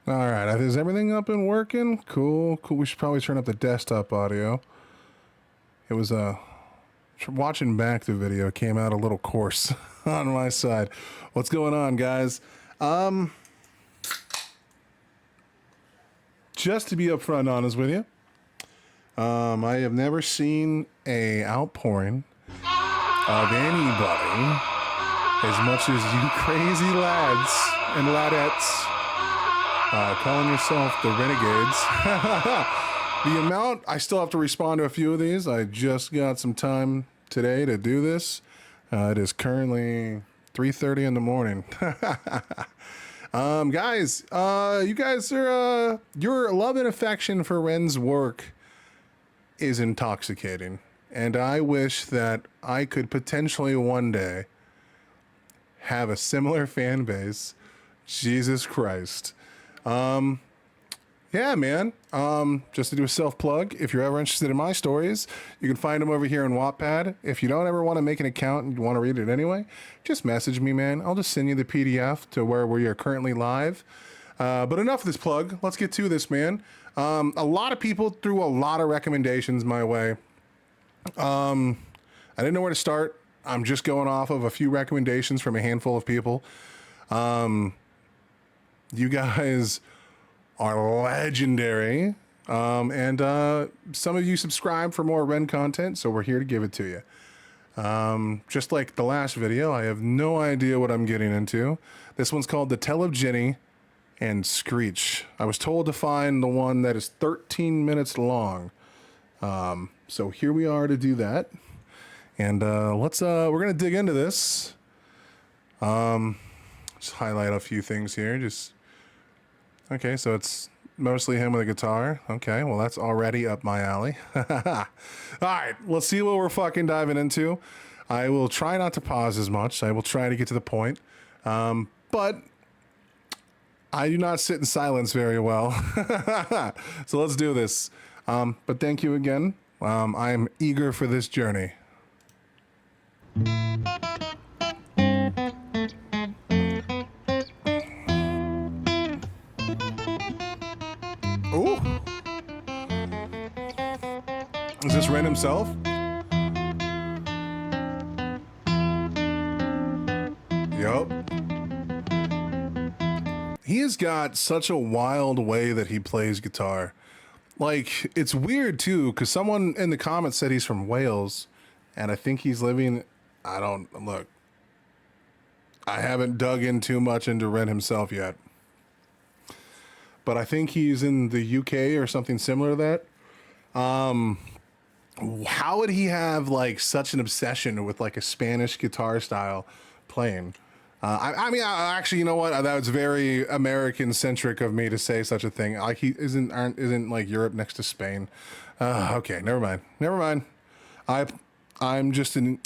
All right, is everything up and working? Cool, cool. We should probably turn up the desktop audio. It was watching back the video came out a little coarse on my side. What's going on, guys? Just to be upfront honest with you, I have never seen a outpouring of anybody as much as you crazy lads and ladettes calling yourself the Renegades. The amount, I still have to respond to a few of these. I just got some time today to do this. It is currently 3:30 in the morning. Guys, you guys are, your love and affection for Ren's work is intoxicating. And I wish that I could potentially one day have a similar fan base. Jesus Christ. Yeah, man. Just to do a self-plug, if you're ever interested in my stories, you can find them over here in Wattpad. If you don't ever want to make an account and you want to read it anyway, just message me, man. I'll just send you the PDF to where we are currently live. But enough of this plug. Let's get to this, man. A lot of people threw a lot of recommendations my way. I didn't know where to start. I'm just going off of a few recommendations from a handful of people. You guys are legendary. And some of you subscribe for more Ren content, so we're here to give it to you. Just like the last video, I have no idea what I'm getting into. This one's called The Tell of Jenny and Screech. I was told to find the one that is 13 minutes long. So here we are to do that. And we're gonna dig into this. Just highlight a few things here. Okay, so it's mostly him with a guitar. Okay, well, that's already up my alley. All right, let's see what we're fucking diving into. I will try not to pause as much. I will try to get to the point. But I do not sit in silence very well. So let's do this. But thank you again. I'm eager for this journey. Ooh. Is this Ren himself? Yup. He has got such a wild way that he plays guitar. Like, it's weird too, because someone in the comments said he's from Wales, and I think he's living, I haven't dug in too much into Ren himself yet. But I think he's in the UK or something similar to that. How would he have like such an obsession with like a Spanish guitar style playing? Actually, you know what? That was very American centric of me to say such a thing. Like he isn't like Europe next to Spain. Okay, never mind. I'm just an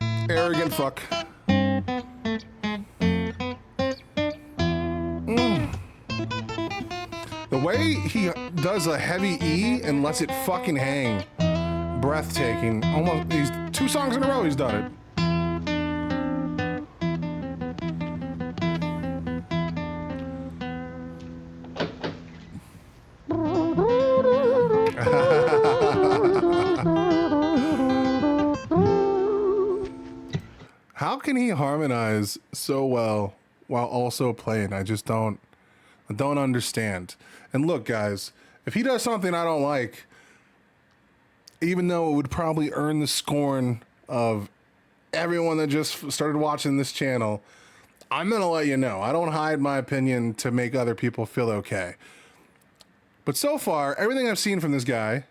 arrogant fuck. The way he does a heavy E and lets it fucking hang. Breathtaking. Almost, these 2 songs in a row he's done it. How can he harmonize so well while also playing? I don't understand. And look, guys, if he does something I don't like, even though it would probably earn the scorn of everyone that just started watching this channel, I'm gonna let you know. I don't hide my opinion to make other people feel okay. But so far, everything I've seen from this guy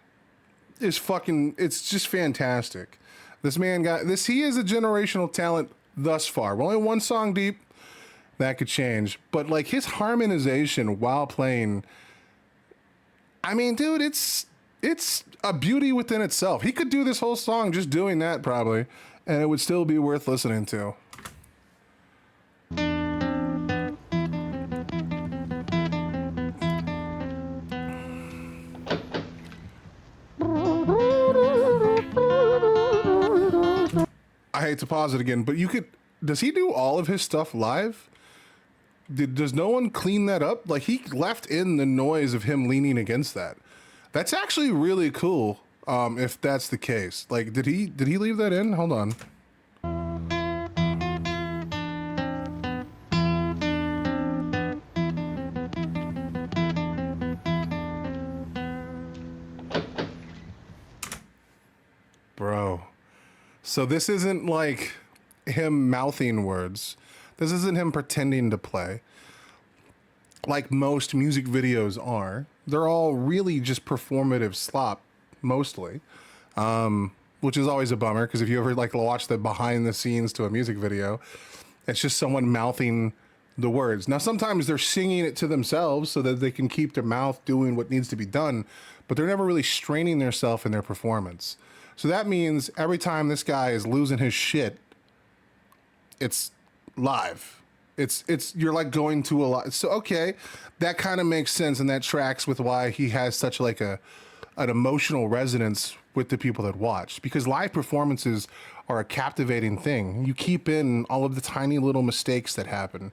is it's just fantastic. This man he is a generational talent thus far. We're only 1 song deep. That could change. But like his harmonization while playing, I mean, dude, it's a beauty within itself. He could do this whole song just doing that probably, and it would still be worth listening to. I hate to pause it again, but does he do all of his stuff live? Does no one clean that up? Like, he left in the noise of him leaning against that. That's actually really cool. If that's the case, like, did he leave that in? Hold on. Bro. So this isn't like him mouthing words. This isn't him pretending to play like most music videos are. They're all really just performative slop, mostly, which is always a bummer because if you ever like watch the behind the scenes to a music video, it's just someone mouthing the words. Now, sometimes they're singing it to themselves so that they can keep their mouth doing what needs to be done, but they're never really straining themselves in their performance. So that means every time this guy is losing his shit, it's live. It's you're like going to a lot. So okay, that kind of makes sense, and that tracks with why he has such like an emotional resonance with the people that watch, because live performances are a captivating thing. You keep in all of the tiny little mistakes that happen,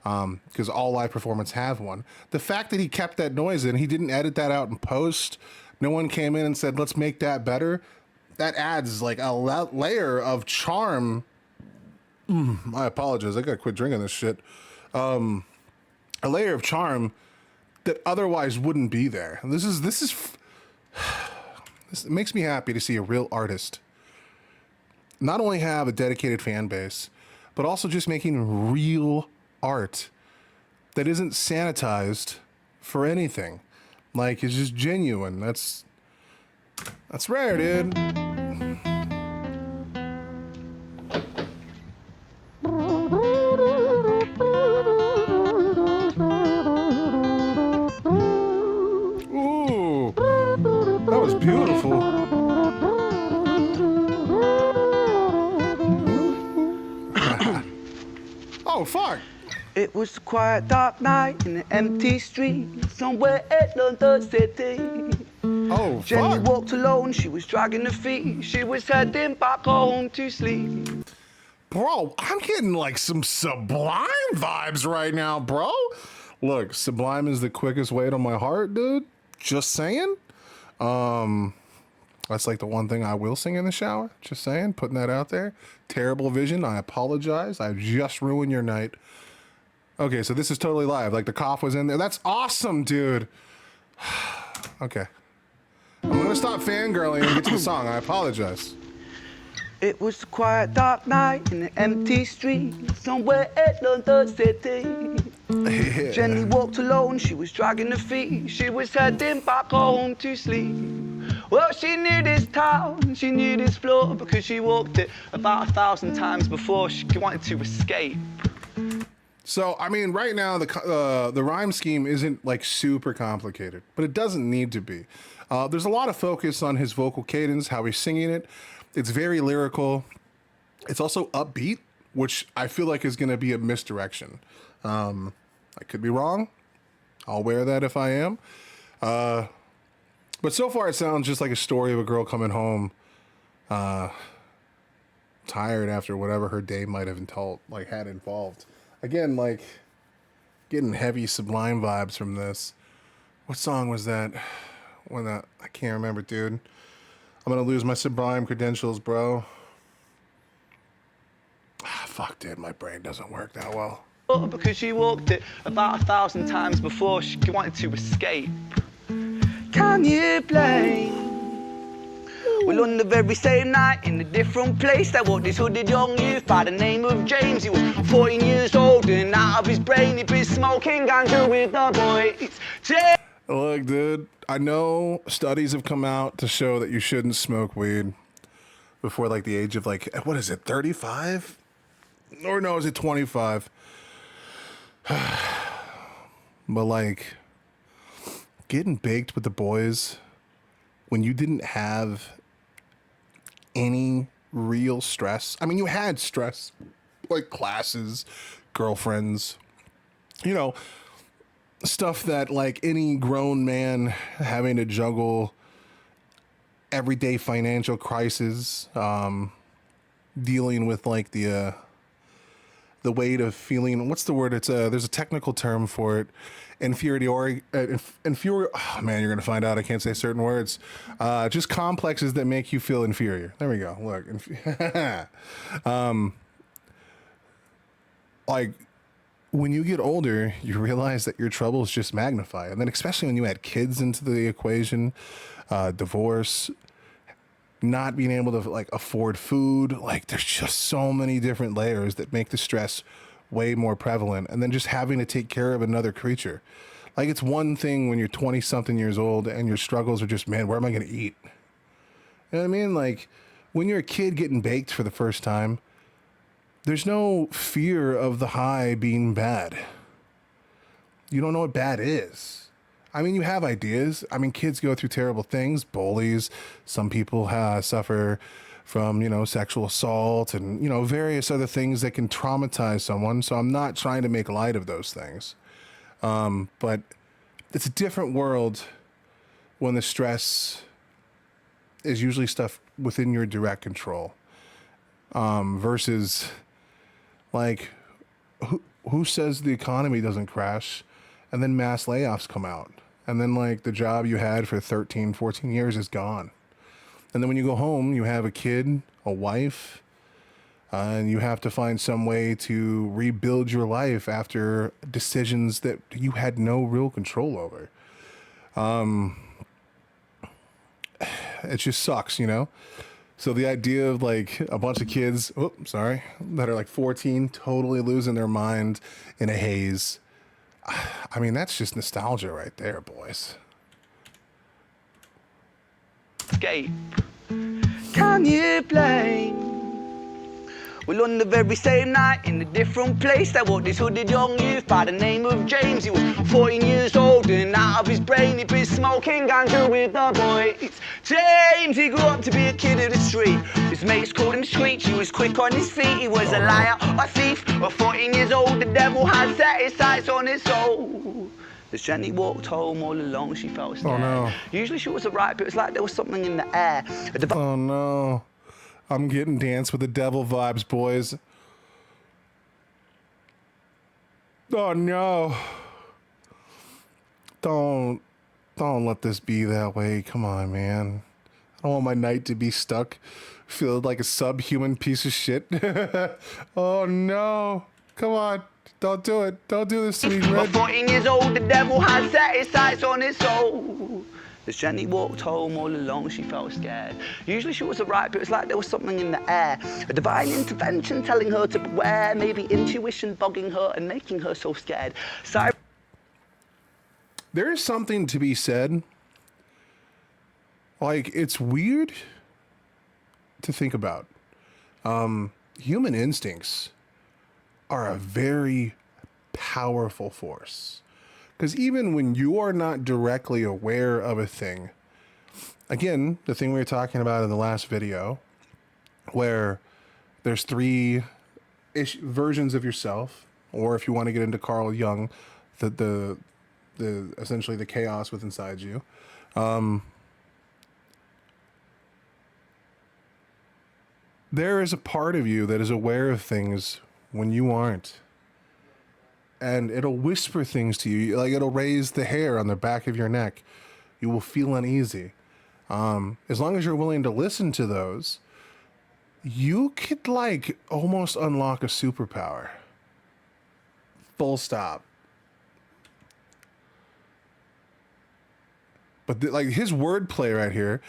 because all live performance have one. The fact that he kept that noise in, he didn't edit that out in post. No one came in and said, let's make that better. That adds like a layer of charm. I apologize. I gotta quit drinking this shit. A layer of charm that otherwise wouldn't be there. This makes me happy to see a real artist not only have a dedicated fan base, but also just making real art that isn't sanitized for anything. Like, it's just genuine. That's rare, dude. Ooh, that was beautiful. Oh, fuck. It was a quiet, dark night in an empty street somewhere in London City. Oh, fuck. Jenny walked alone, she was dragging her feet. She was heading back home to sleep. Bro, I'm getting like some Sublime vibes right now, bro. Look, Sublime is the quickest way to my heart, dude. Just saying. That's like the one thing I will sing in the shower. Just saying, putting that out there. Terrible vision. I apologize. I just ruined your night. Okay, so this is totally live. Like the cough was in there. That's awesome, dude. Okay. I'm gonna stop fangirling and get to the song. I apologize. It was a quiet, dark night in an empty street somewhere in London City. Yeah. Jenny walked alone, she was dragging her feet. She was heading back home to sleep. Well, she knew this town, she knew this floor, because she walked it about 1,000 times before she wanted to escape. So, I mean, right now, the rhyme scheme isn't, like, super complicated, but it doesn't need to be. There's a lot of focus on his vocal cadence, how he's singing it. It's very lyrical. It's also upbeat, which I feel like is going to be a misdirection. I could be wrong. I'll wear that if I am. But so far, it sounds just like a story of a girl coming home tired after whatever her day might have had involved. Again, like, getting heavy Sublime vibes from this. What song was that? I can't remember, dude. I'm gonna lose my Sublime credentials, bro. Fuck, dude, my brain doesn't work that well. Because she walked it about 1,000 times before she wanted to escape. Can you blame? Well, on the very same night, in a different place, there was this hooded young youth by the name of James. He was 14 years old and out of his brain, he'd been smoking ganja with the boys. Look, dude, I know studies have come out to show that you shouldn't smoke weed before, like, the age of, like, what is it, 35? Or no, is it 25? But, like, getting baked with the boys when you didn't have any real stress. I mean, you had stress, like classes, girlfriends, you know, stuff that like any grown man having to juggle, everyday financial crisis, dealing with like the the weight of feeling. What's the word? It's there's a technical term for it. Inferior. Oh man, you're gonna find out. I can't say certain words. Just complexes that make you feel inferior. There we go. Look, like when you get older, you realize that your troubles just magnify, and then especially when you add kids into the equation, divorce, not being able to like afford food, like there's just so many different layers that make the stress way more prevalent. And then just having to take care of another creature. Like it's one thing when you're 20 something years old and your struggles are just, man, where am I going to eat? You know what I mean? Like when you're a kid getting baked for the first time, there's no fear of the high being bad. You don't know what bad is. I mean, you have ideas. I mean, kids go through terrible things, bullies. Some people suffer from, you know, sexual assault and, you know, various other things that can traumatize someone. So I'm not trying to make light of those things. But it's a different world when the stress is usually stuff within your direct control, versus like who says the economy doesn't crash and then mass layoffs come out and then like the job you had for 13, 14 years is gone. And then when you go home, you have a kid, a wife, and you have to find some way to rebuild your life after decisions that you had no real control over. It just sucks, you know? So the idea of like a bunch of kids, that are like 14, totally losing their mind in a haze. I mean, that's just nostalgia right there, boys. Escape. Can you blame? Well, on the very same night, in a different place, there was this hooded young youth by the name of James. He was 14 years old and out of his brain, he'd been smoking ganja with the boys. James, he grew up to be a kid of the street. His mates called him Screech, he was quick on his feet. He was a liar, a thief. At 14 years old, the devil had set his sights on his soul. As Jenny walked home all alone, she felt scared. Oh no. Usually she was alright, but it was like there was something in the air. Oh no. I'm getting Dance with the Devil vibes, boys. Oh no. Don't let this be that way. Come on, man. I don't want my night to be stuck, feel like a subhuman piece of shit. Oh no. Come on. Don't do it. Don't do this to me, Red. 14 years old, the devil had set his sights on his soul. As Jenny walked home all alone, she felt scared. Usually she was alright, but it was like there was something in the air. A divine intervention telling her to beware, maybe intuition bugging her and making her so scared. There is something to be said. Like, it's weird to think about. Human instincts are a very powerful force. Because even when you are not directly aware of a thing, again, the thing we were talking about in the last video, where there's three versions of yourself, or if you want to get into Carl Jung, the essentially the chaos within inside you. There is a part of you that is aware of things when you aren't. And it'll whisper things to you, like it'll raise the hair on the back of your neck. You will feel uneasy. As long as you're willing to listen to those, you could like almost unlock a superpower. Full stop. But like his wordplay right here,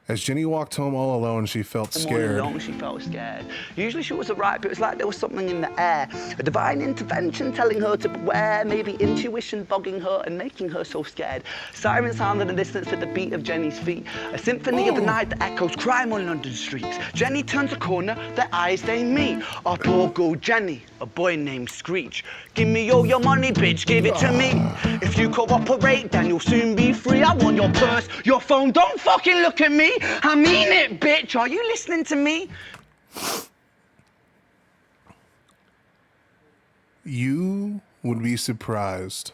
as Jenny walked home all alone, she felt scared. All alone, she felt scared. Usually she was alright, but it was like there was something in the air. A divine intervention telling her to beware, maybe intuition bugging her and making her so scared. Sirens sound in the distance at the beat of Jenny's feet. A symphony of the night that echoes crime on London streets. Jenny turns a corner, their eyes they meet. Our poor girl Jenny, a boy named Screech. Give me all your money, bitch, give it to me. If you cooperate, then you'll soon be free. I want your purse, your phone, don't fucking look at me. I mean it, bitch. Are you listening to me? You would be surprised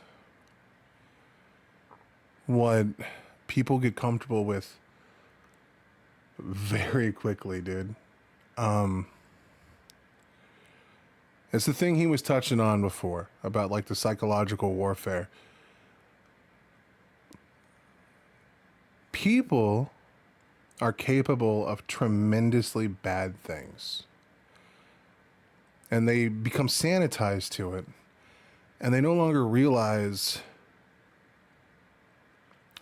what people get comfortable with very quickly, dude. It's the thing he was touching on before about like the psychological warfare. People are capable of tremendously bad things. And they become sanitized to it. And they no longer realize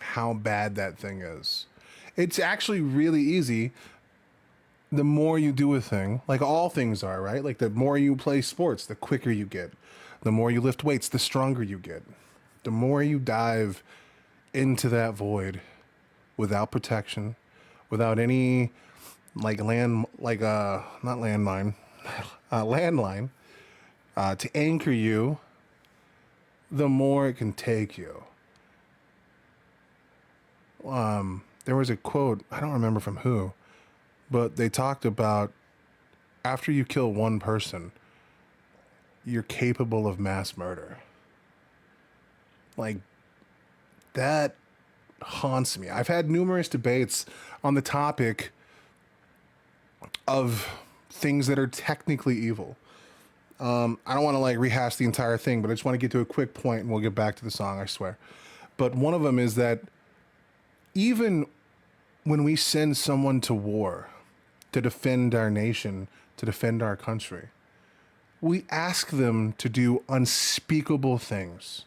how bad that thing is. It's actually really easy. The more you do a thing, like all things are, right? Like the more you play sports, the quicker you get. The more you lift weights, the stronger you get. The more you dive into that void without protection, without any like landline to anchor you, the more it can take you. There was a quote, I don't remember from who, but they talked about after you kill one person, you're capable of mass murder. Like, that haunts me. I've had numerous debates on the topic of things that are technically evil. I don't want to like rehash the entire thing, but I just want to get to a quick point and we'll get back to the song, I swear. But one of them is that even when we send someone to war to defend our nation, to defend our country, we ask them to do unspeakable things.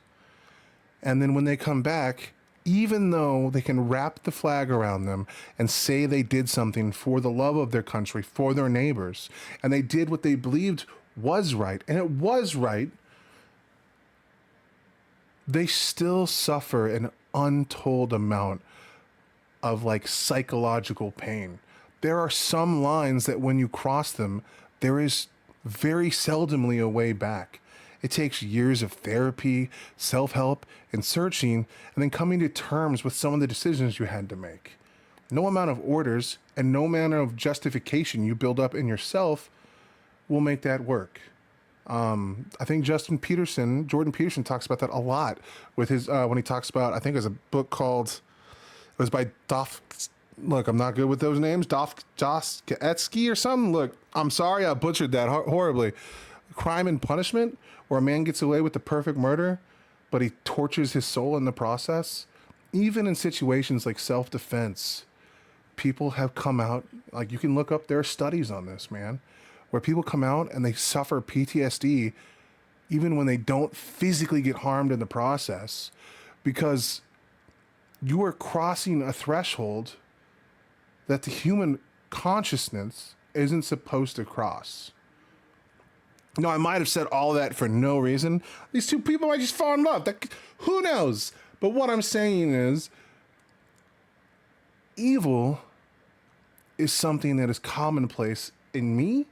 And then when they come back, even though they can wrap the flag around them and say they did something for the love of their country, for their neighbors, and they did what they believed was right, and it was right, they still suffer an untold amount of like psychological pain. There are some lines that when you cross them, there is very seldomly a way back. It takes years of therapy, self-help, and searching, and then coming to terms with some of the decisions you had to make. No amount of orders and no amount of justification you build up in yourself will make that work. I think Jordan Peterson talks about that a lot with his, when he talks about, I think there's a book called, it was by look, I'm not good with those names, Dostoevsky or something. Look, I'm sorry, I butchered that horribly. Crime and Punishment, where a man gets away with the perfect murder, but he tortures his soul in the process. Even in situations like self-defense, people have come out, like you can look up, there are studies on this, man, where people come out and they suffer PTSD even when they don't physically get harmed in the process, because you are crossing a threshold that the human consciousness isn't supposed to cross. No, I might have said all that for no reason. These two people might just fall in love. Who knows? But what I'm saying is, evil is something that is commonplace in me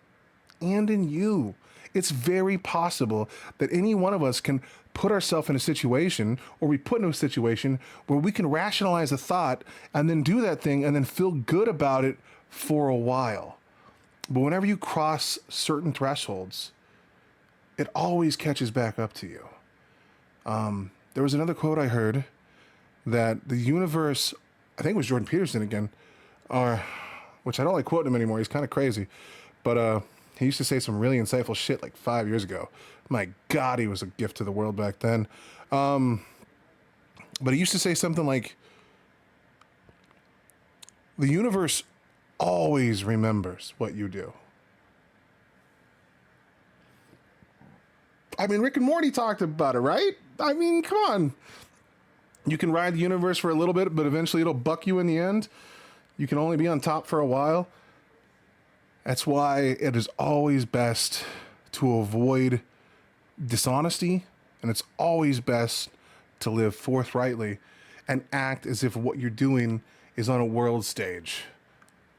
and in you. It's very possible that any one of us can put ourselves in a situation, or we put into a situation where we can rationalize a thought and then do that thing and then feel good about it for a while. But whenever you cross certain thresholds, it always catches back up to you. There was another quote I heard that the universe, I think it was Jordan Peterson again, which I don't like quoting him anymore. He's kind of crazy. But he used to say some really insightful shit like 5 years ago. My God, he was a gift to the world back then. But he used to say something like, the universe always remembers what you do. I mean, Rick and Morty talked about it, right? I mean, come on. You can ride the universe for a little bit, but eventually it'll buck you in the end. You can only be on top for a while. That's why it is always best to avoid dishonesty, and it's always best to live forthrightly and act as if what you're doing is on a world stage.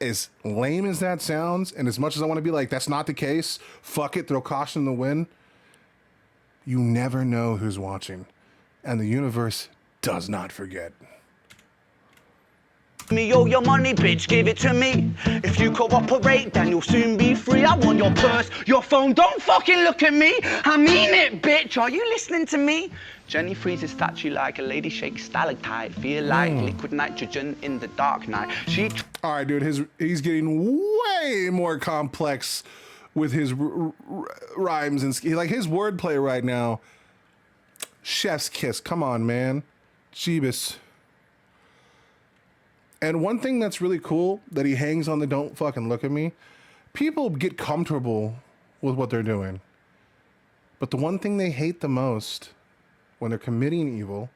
As lame as that sounds, and as much as I want to be like, that's not the case, fuck it, throw caution in the wind, you never know who's watching, and the universe does not forget. Me all your money, bitch, give it to me. If you cooperate, then you'll soon be free. I want your purse, your phone, don't fucking look at me. I mean it, bitch, are you listening to me? Jenny freezes statue like a lady shakes stalactite. Feel like liquid nitrogen in the dark night. All right, dude, he's getting way more complex with his rhymes and like his wordplay right now. Chef's kiss. Come on, man. Jeebus. And one thing that's really cool that he hangs on the don't fucking look at me. People get comfortable with what they're doing. But the one thing they hate the most when they're committing evil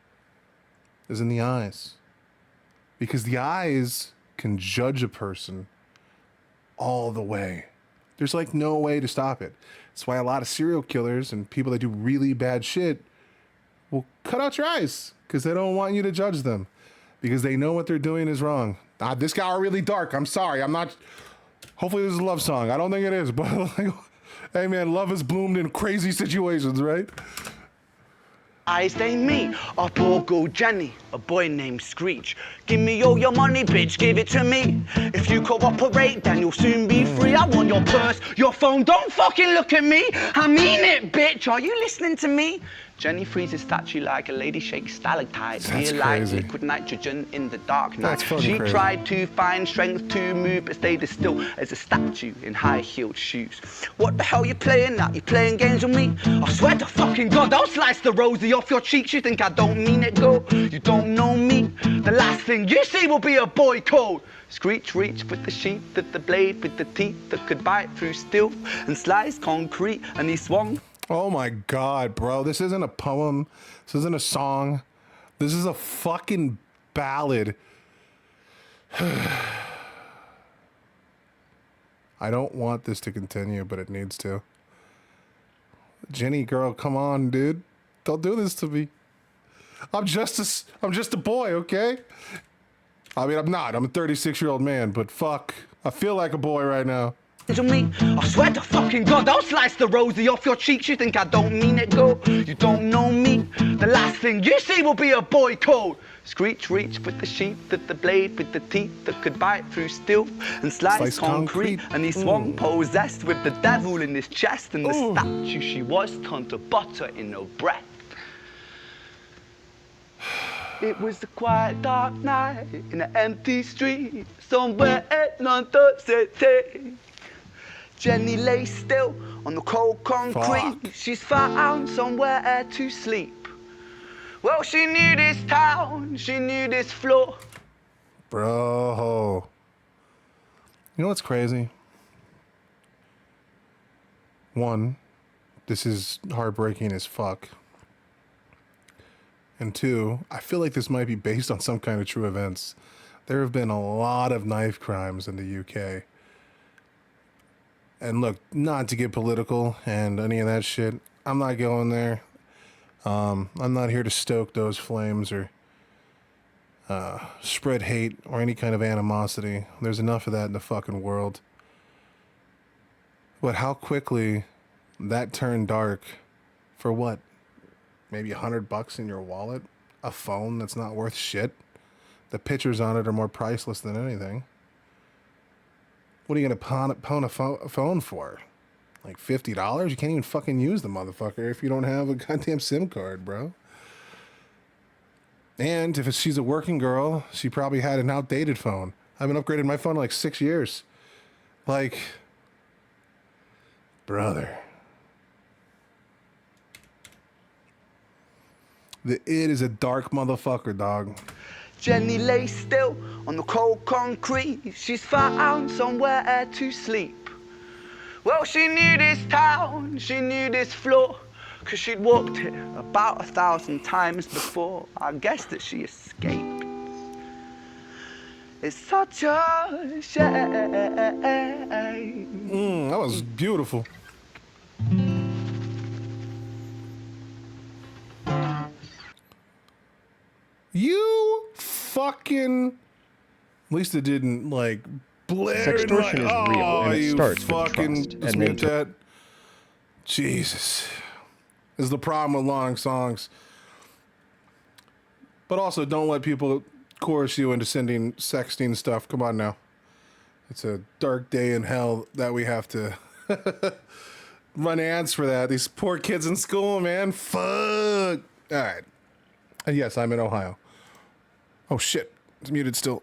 is in the eyes. Because the eyes can judge a person all the way. There's like no way to stop it. That's why a lot of serial killers and people that do really bad shit will cut out your eyes because they don't want you to judge them because they know what they're doing is wrong. This got really dark. I'm sorry. I'm not. Hopefully this is a love song. I don't think it is, but like, hey man, love has bloomed in crazy situations, right? Eyes they meet, a poor girl Jenny, a boy named Screech. Give me all your money, bitch, give it to me. If you cooperate, then you'll soon be free. I want your purse, your phone, don't fucking look at me. I mean it, bitch, are you listening to me? Jenny freezes statue like a lady shakes stalactites. That's Feel like crazy. liquid nitrogen in the dark night. That's fucking She crazy. tried to find strength to move, but stayed as still as a statue in high-heeled shoes. What the hell you playing at? You playing games with me? I swear to fucking God, I'll slice the rosy off your cheeks. You think I don't mean it, girl? You don't know me. The last thing you see will be a boy code. Screech reached with the sheath of the blade with the teeth that could bite through steel and slice concrete, and he swung. Oh my God, bro. This isn't a poem. This isn't a song. This is a fucking ballad. I don't want this to continue, but it needs to. Jenny, girl, come on, dude. Don't do this to me. I'm just a boy, okay? I mean, I'm not. I'm a 36-year-old man, but fuck. I feel like a boy right now. To me, I swear to fucking God, I'll slice the rosy off your cheeks. You think I don't mean it, girl? You don't know me. The last thing you see will be a boy code. Screech reached with the sheath of the blade with the teeth that could bite through steel and slice concrete. And he swung possessed with the devil in his chest, and the statue she was turned to butter in her breath. It was a quiet dark night in an empty street somewhere at London City. Jenny lay still on the cold concrete. Fuck. She's found somewhere to sleep. Well, she knew this town, she knew this floor. Bro. You know what's crazy? One, this is heartbreaking as fuck. And two, I feel like this might be based on some kind of true events. There have been a lot of knife crimes in the UK. And look, not to get political and any of that shit. I'm not going there. I'm not here to stoke those flames or spread hate or any kind of animosity. There's enough of that in the fucking world. But how quickly that turned dark for what? Maybe $100 in your wallet? A phone that's not worth shit? The pictures on it are more priceless than anything. What are you gonna pawn a phone for? Like $50? You can't even fucking use the motherfucker if you don't have a goddamn SIM card, bro. And if she's a working girl, she probably had an outdated phone. I haven't upgraded my phone in like 6 years. Like, brother. The It is a dark motherfucker, dog. Jenny lay still on the cold concrete. She's found somewhere to sleep. Well, she knew this town, she knew this floor, 'cause she'd walked it about 1,000 times before. I guess that she escaped. It's such a shame. That was beautiful. You fucking... At least it didn't, like, blare. Sextortion is real, and it you starts with fucking... trust, Let's and mute then that. Jesus. This is the problem with long songs. But also, don't let people coerce you into sending sexting stuff. Come on now. It's a dark day in hell that we have to run ads for that. These poor kids in school, man. Fuck. All right. And yes, I'm in Ohio. Oh, shit. It's muted still.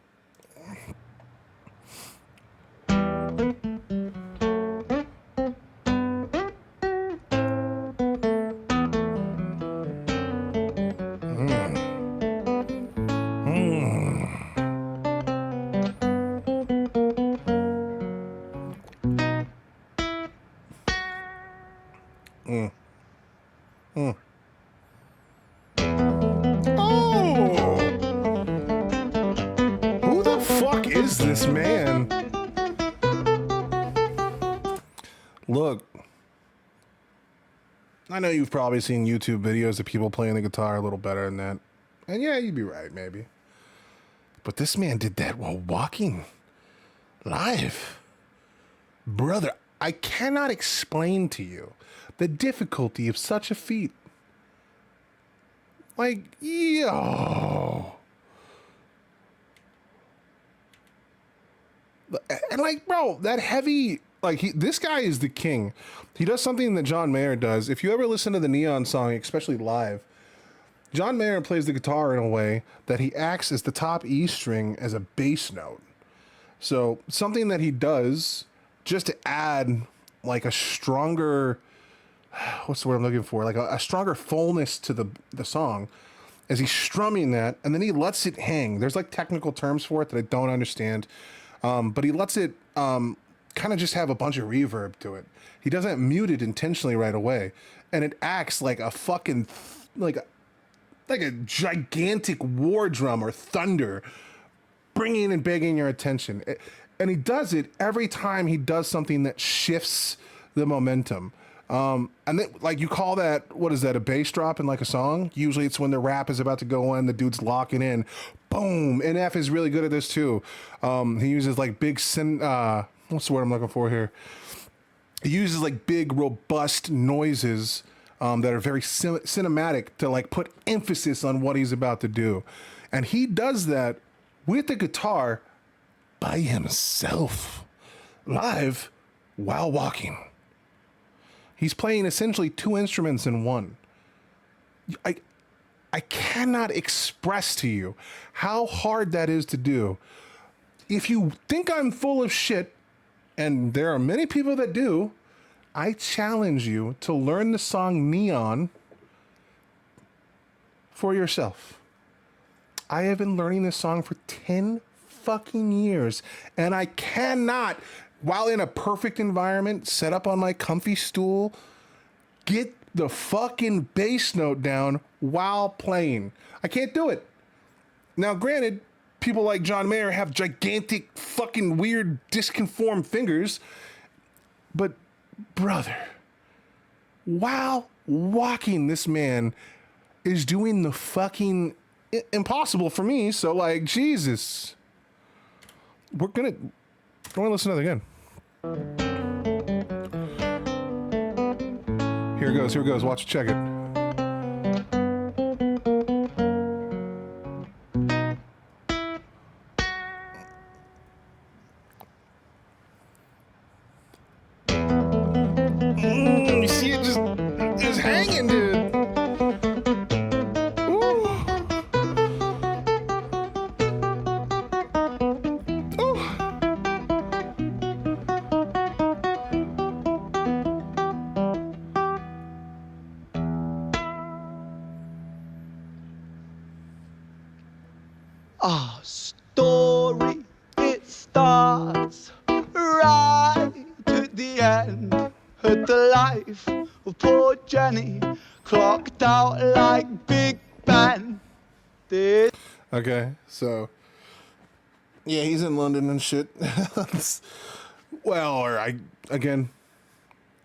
This man. Look, I know you've probably seen YouTube videos of people playing the guitar a little better than that. And yeah, you'd be right, maybe. But this man did that while walking live. Brother, I cannot explain to you the difficulty of such a feat. Like, yo. And like, bro, that heavy, like, this guy is the king. He does something that John Mayer does. If you ever listen to the Neon song, especially live, John Mayer plays the guitar in a way that he acts as the top E string as a bass note. So something that he does just to add like a stronger, what's the word I'm looking for? Like a stronger fullness to the song as he's strumming that, and then he lets it hang. There's like technical terms for it that I don't understand. But he lets it kind of just have a bunch of reverb to it. He doesn't mute it intentionally right away. And it acts like a fucking, like a gigantic war drum or thunder, bringing and begging your attention. And he does it every time he does something that shifts the momentum. And then, like, you call that, what is that, a bass drop in like a song? Usually it's when the rap is about to go in, the dude's locking in. Boom. NF is really good at this too. He uses like big, what's the word I'm looking for here? He uses like big, robust noises that are very cinematic to like put emphasis on what he's about to do. And he does that with the guitar by himself, live, while walking. He's playing essentially two instruments in one. I cannot express to you how hard that is to do. If you think I'm full of shit, and there are many people that do, I challenge you to learn the song Neon for yourself. I have been learning this song for 10 fucking years, and I cannot, while in a perfect environment, set up on my comfy stool, get the fucking bass note down while playing. I can't do it. Now, granted, people like John Mayer have gigantic fucking weird disconformed fingers, but brother, while walking, this man is doing the fucking impossible for me. So like, Jesus, I want to listen to that again. Here it goes. Watch it, check it. You see it just hanging, dude. Ooh. Ooh. Our story, it starts right at the end of the life of poor Jenny, clocked out like Big Ben. Okay, so yeah, he's in London and shit. Well,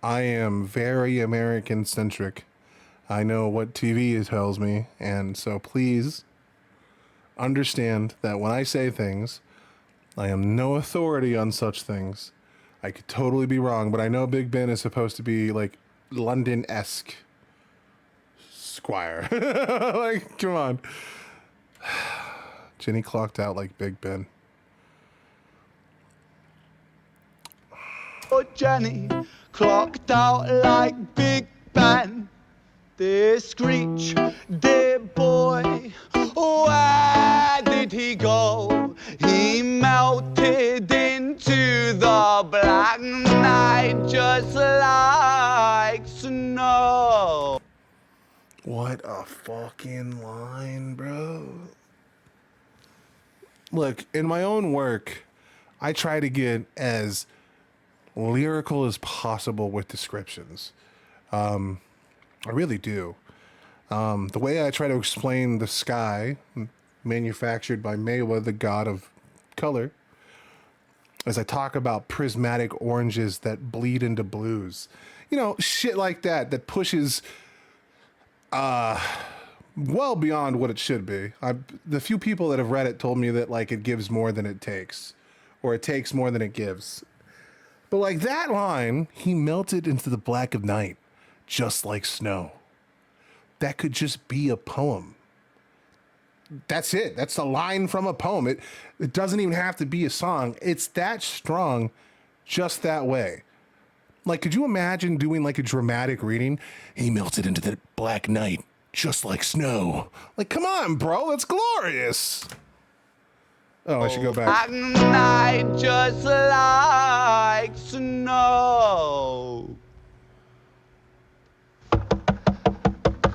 I am very American centric. I know what TV tells me, and so please understand that when I say things, I am no authority on such things. I could totally be wrong, but I know Big Ben is supposed to be like London-esque. Squire. Like, come on. Jenny clocked out like Big Ben. Oh, Jenny clocked out like Big Ben. Dear Screech, dear boy, where did he go? He melted into the black night just like snow. What a fucking line, bro. Look, in my own work, I try to get as lyrical as possible with descriptions. I really do. The way I try to explain the sky, manufactured by Mewa, the god of color, as I talk about prismatic oranges that bleed into blues. You know, shit like that, that pushes well beyond what it should be. The few people that have read it told me that like it gives more than it takes, or it takes more than it gives. But like that line, he melted into the black of night, just like snow. That could just be a poem. That's it. That's a line from a poem. It doesn't even have to be a song. It's that strong, just that way. Like, could you imagine doing like a dramatic reading? He melted into the black night, just like snow. Like, come on, bro. That's glorious. Oh, I should go back. At night, just like snow.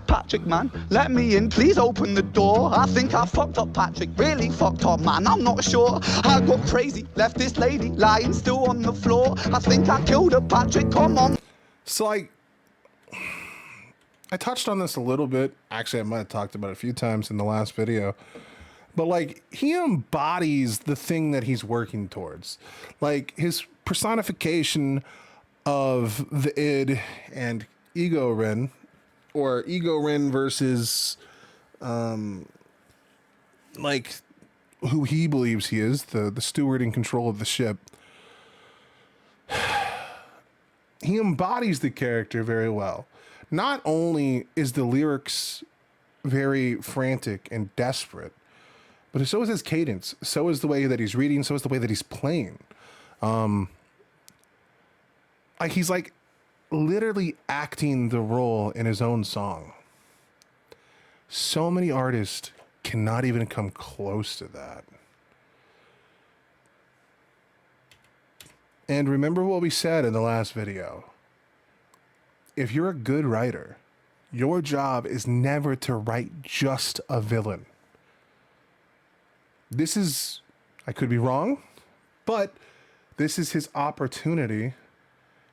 Patrick, man, let me in, please open the door. I think I fucked up, Patrick, really fucked up, man, I'm not sure. I got crazy, left this lady lying still on the floor. I think I killed her, Patrick, come on. So, like, I touched on this a little bit. Actually, I might have talked about it a few times in the last video. But, like, he embodies the thing that he's working towards. Like, his personification of the id and ego Ren, or ego Ren versus, like, who he believes he is, the steward in control of the ship. He embodies the character very well. Not only is the lyrics very frantic and desperate, but so is his cadence. So is the way that he's reading. So is the way that he's playing. Like he's like literally acting the role in his own song. So many artists cannot even come close to that. And remember what we said in the last video. If you're a good writer, your job is never to write just a villain. This is, I could be wrong, but this is his opportunity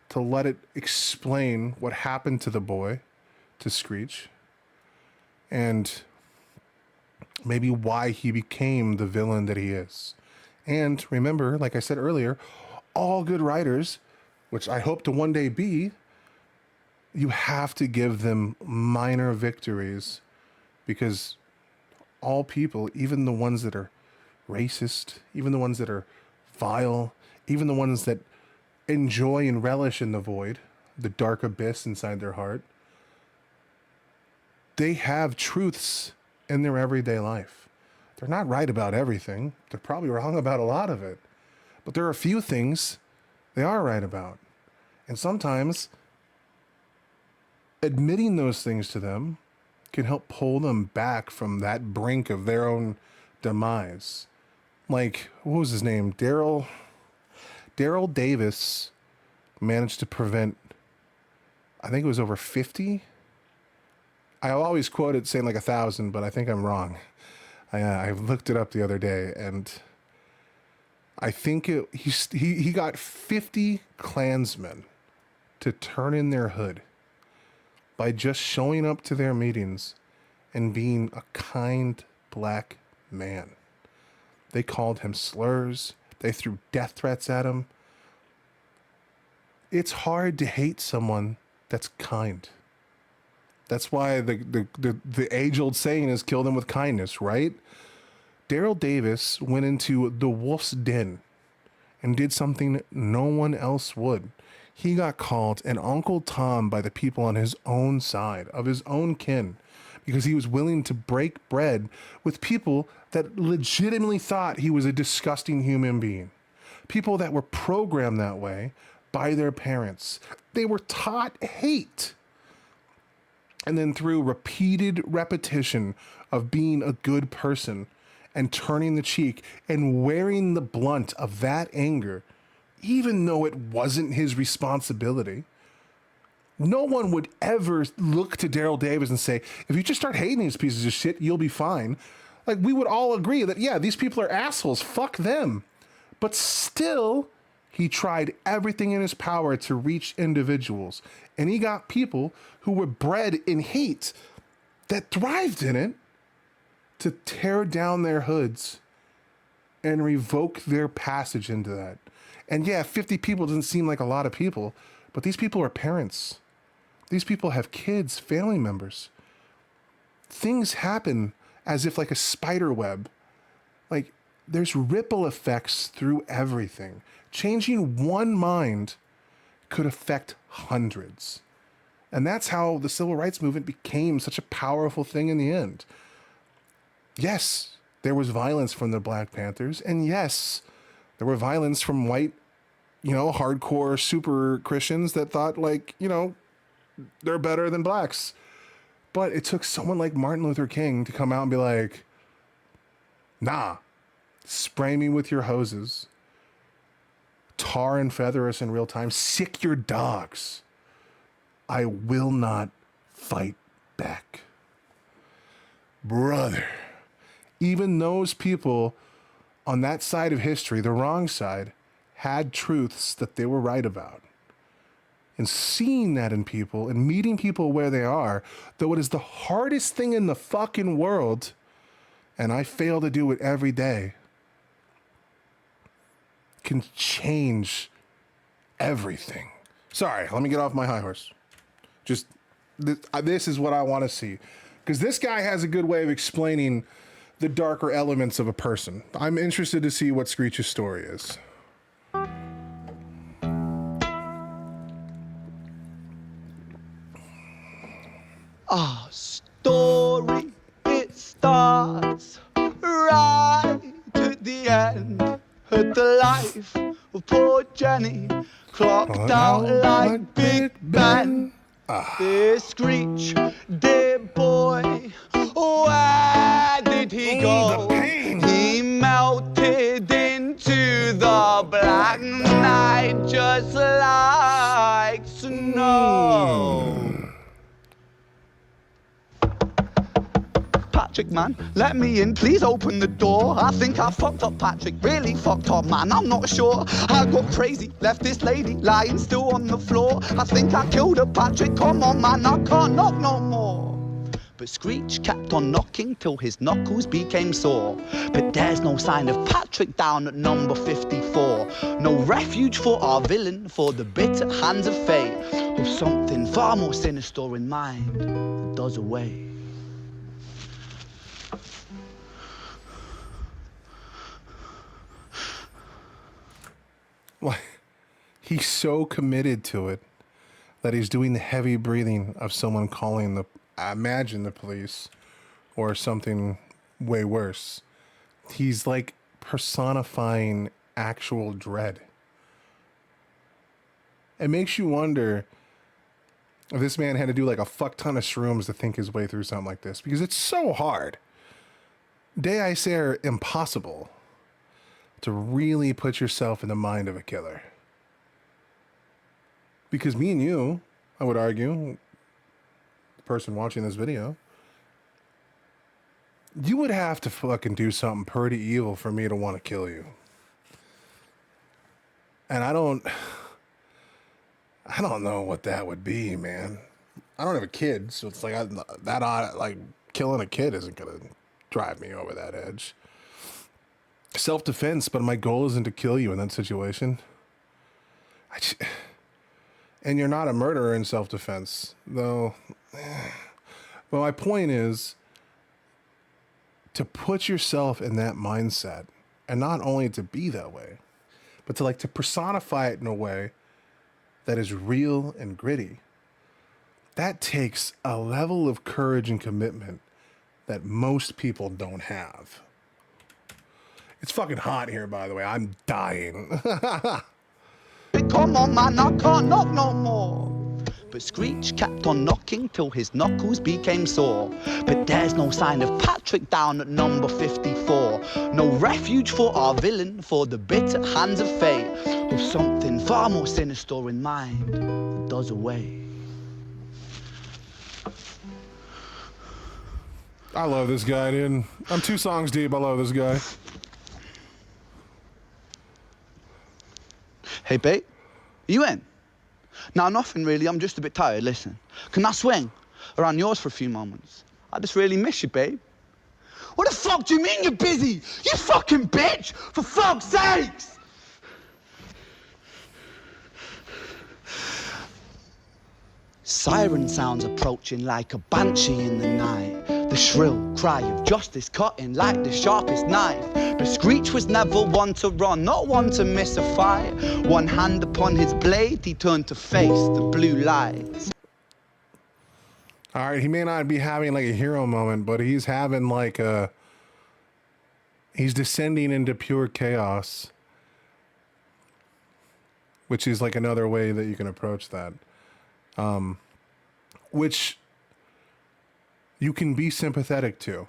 to let it explain what happened to the boy, to Screech, and maybe why he became the villain that he is. And remember, like I said earlier, all good writers, which I hope to one day be, you have to give them minor victories, because all people, even the ones that are racist, even the ones that are vile, even the ones that enjoy and relish in the void, the dark abyss inside their heart, they have truths in their everyday life. They're not right about everything. They're probably wrong about a lot of it. But there are a few things they are right about. And sometimes admitting those things to them can help pull them back from that brink of their own demise. Like, what was his name? Daryl Davis managed to prevent, I think it was over 50. I always quote it saying like 1,000, but I think I'm wrong. I looked it up the other day, and I think he got 50 Klansmen to turn in their hood by just showing up to their meetings and being a kind black man. They called him slurs. They threw death threats at him. It's hard to hate someone that's kind. That's why the age-old saying is kill them with kindness, right? Daryl Davis went into the wolf's den and did something no one else would. He got called an Uncle Tom by the people on his own side, of his own kin, because he was willing to break bread with people that legitimately thought he was a disgusting human being. People that were programmed that way by their parents. They were taught hate. And then through repeated repetition of being a good person and turning the cheek and wearing the blunt of that anger, even though it wasn't his responsibility, no one would ever look to Daryl Davis and say, if you just start hating these pieces of shit, you'll be fine. Like, we would all agree that, yeah, these people are assholes. Fuck them. But still, he tried everything in his power to reach individuals. And he got people who were bred in hate that thrived in it to tear down their hoods and revoke their passage into that. And yeah, 50 people doesn't seem like a lot of people, but these people are parents. These people have kids, family members. Things happen as if like a spider web. Like, there's ripple effects through everything. Changing one mind could affect hundreds. And that's how the civil rights movement became such a powerful thing in the end. Yes, there was violence from the Black Panthers. And yes, there were violence from white, hardcore super Christians that thought like, they're better than blacks. But it took someone like Martin Luther King to come out and be like, nah, spray me with your hoses, tar and feather us in real time, sick your dogs. I will not fight back. Brother, even those people on that side of history, the wrong side, had truths that they were right about. And seeing that in people and meeting people where they are, though it is the hardest thing in the fucking world, and I fail to do it every day, can change everything. Sorry, let me get off my high horse. Just, this is what I want to see. Because this guy has a good way of explaining the darker elements of a person. I'm interested to see what Screech's story is. Our story, it starts right at the end. At the life of poor Jenny, clocked out like Big Ben. Dear Screech, dear boy, where did he go? He melted into the black night just like snow. Patrick, man, let me in, please open the door. I think I fucked up, Patrick, really fucked up, man, I'm not sure. I got crazy, left this lady lying still on the floor. I think I killed her, Patrick, come on, man, I can't knock no more. But Screech kept on knocking till his knuckles became sore. But there's no sign of Patrick down at number 54. No refuge for our villain, for the bitter hands of fate, with something far more sinister in mind that does away. Like, he's so committed to it that he's doing the heavy breathing of someone calling imagine the police or something way worse. He's like personifying actual dread. It makes you wonder if this man had to do like a fuck ton of shrooms to think his way through something like this, because it's so hard. Dare I say, impossible to really put yourself in the mind of a killer. Because me and you, I would argue, the person watching this video, you would have to fucking do something pretty evil for me to want to kill you. And I don't know what that would be, man. I don't have a kid, so it's like killing a kid isn't gonna drive me over that edge. Self-defense, but my goal isn't to kill you in that situation. And you're not a murderer in self-defense, though. But my point is to put yourself in that mindset, and not only to be that way, but to personify it in a way that is real and gritty. That takes a level of courage and commitment that most people don't have. It's fucking hot here, by the way. I'm dying. Come on, man, I can't knock no more. But Screech kept on knocking till his knuckles became sore. But there's no sign of Patrick down at number 54. No refuge for our villain, for the bitter hands of fate, with something far more sinister in mind that does away. I love this guy, dude. I'm 2 songs deep. I love this guy. Hey, babe, you in? No, nothing really. I'm just a bit tired. Listen, can I swing around yours for a few moments? I just really miss you, babe. What the fuck do you mean you're busy? You fucking bitch! For fuck's sakes! Siren sounds approaching like a banshee in the night. The shrill cry of justice cutting like the sharpest knife. But Screech was never one to run, not one to miss a fight. One hand upon his blade, he turned to face the blue lights. All right, he may not be having like a hero moment, but he's having like a... He's descending into pure chaos. Which is like another way that you can approach that. Which you can be sympathetic to.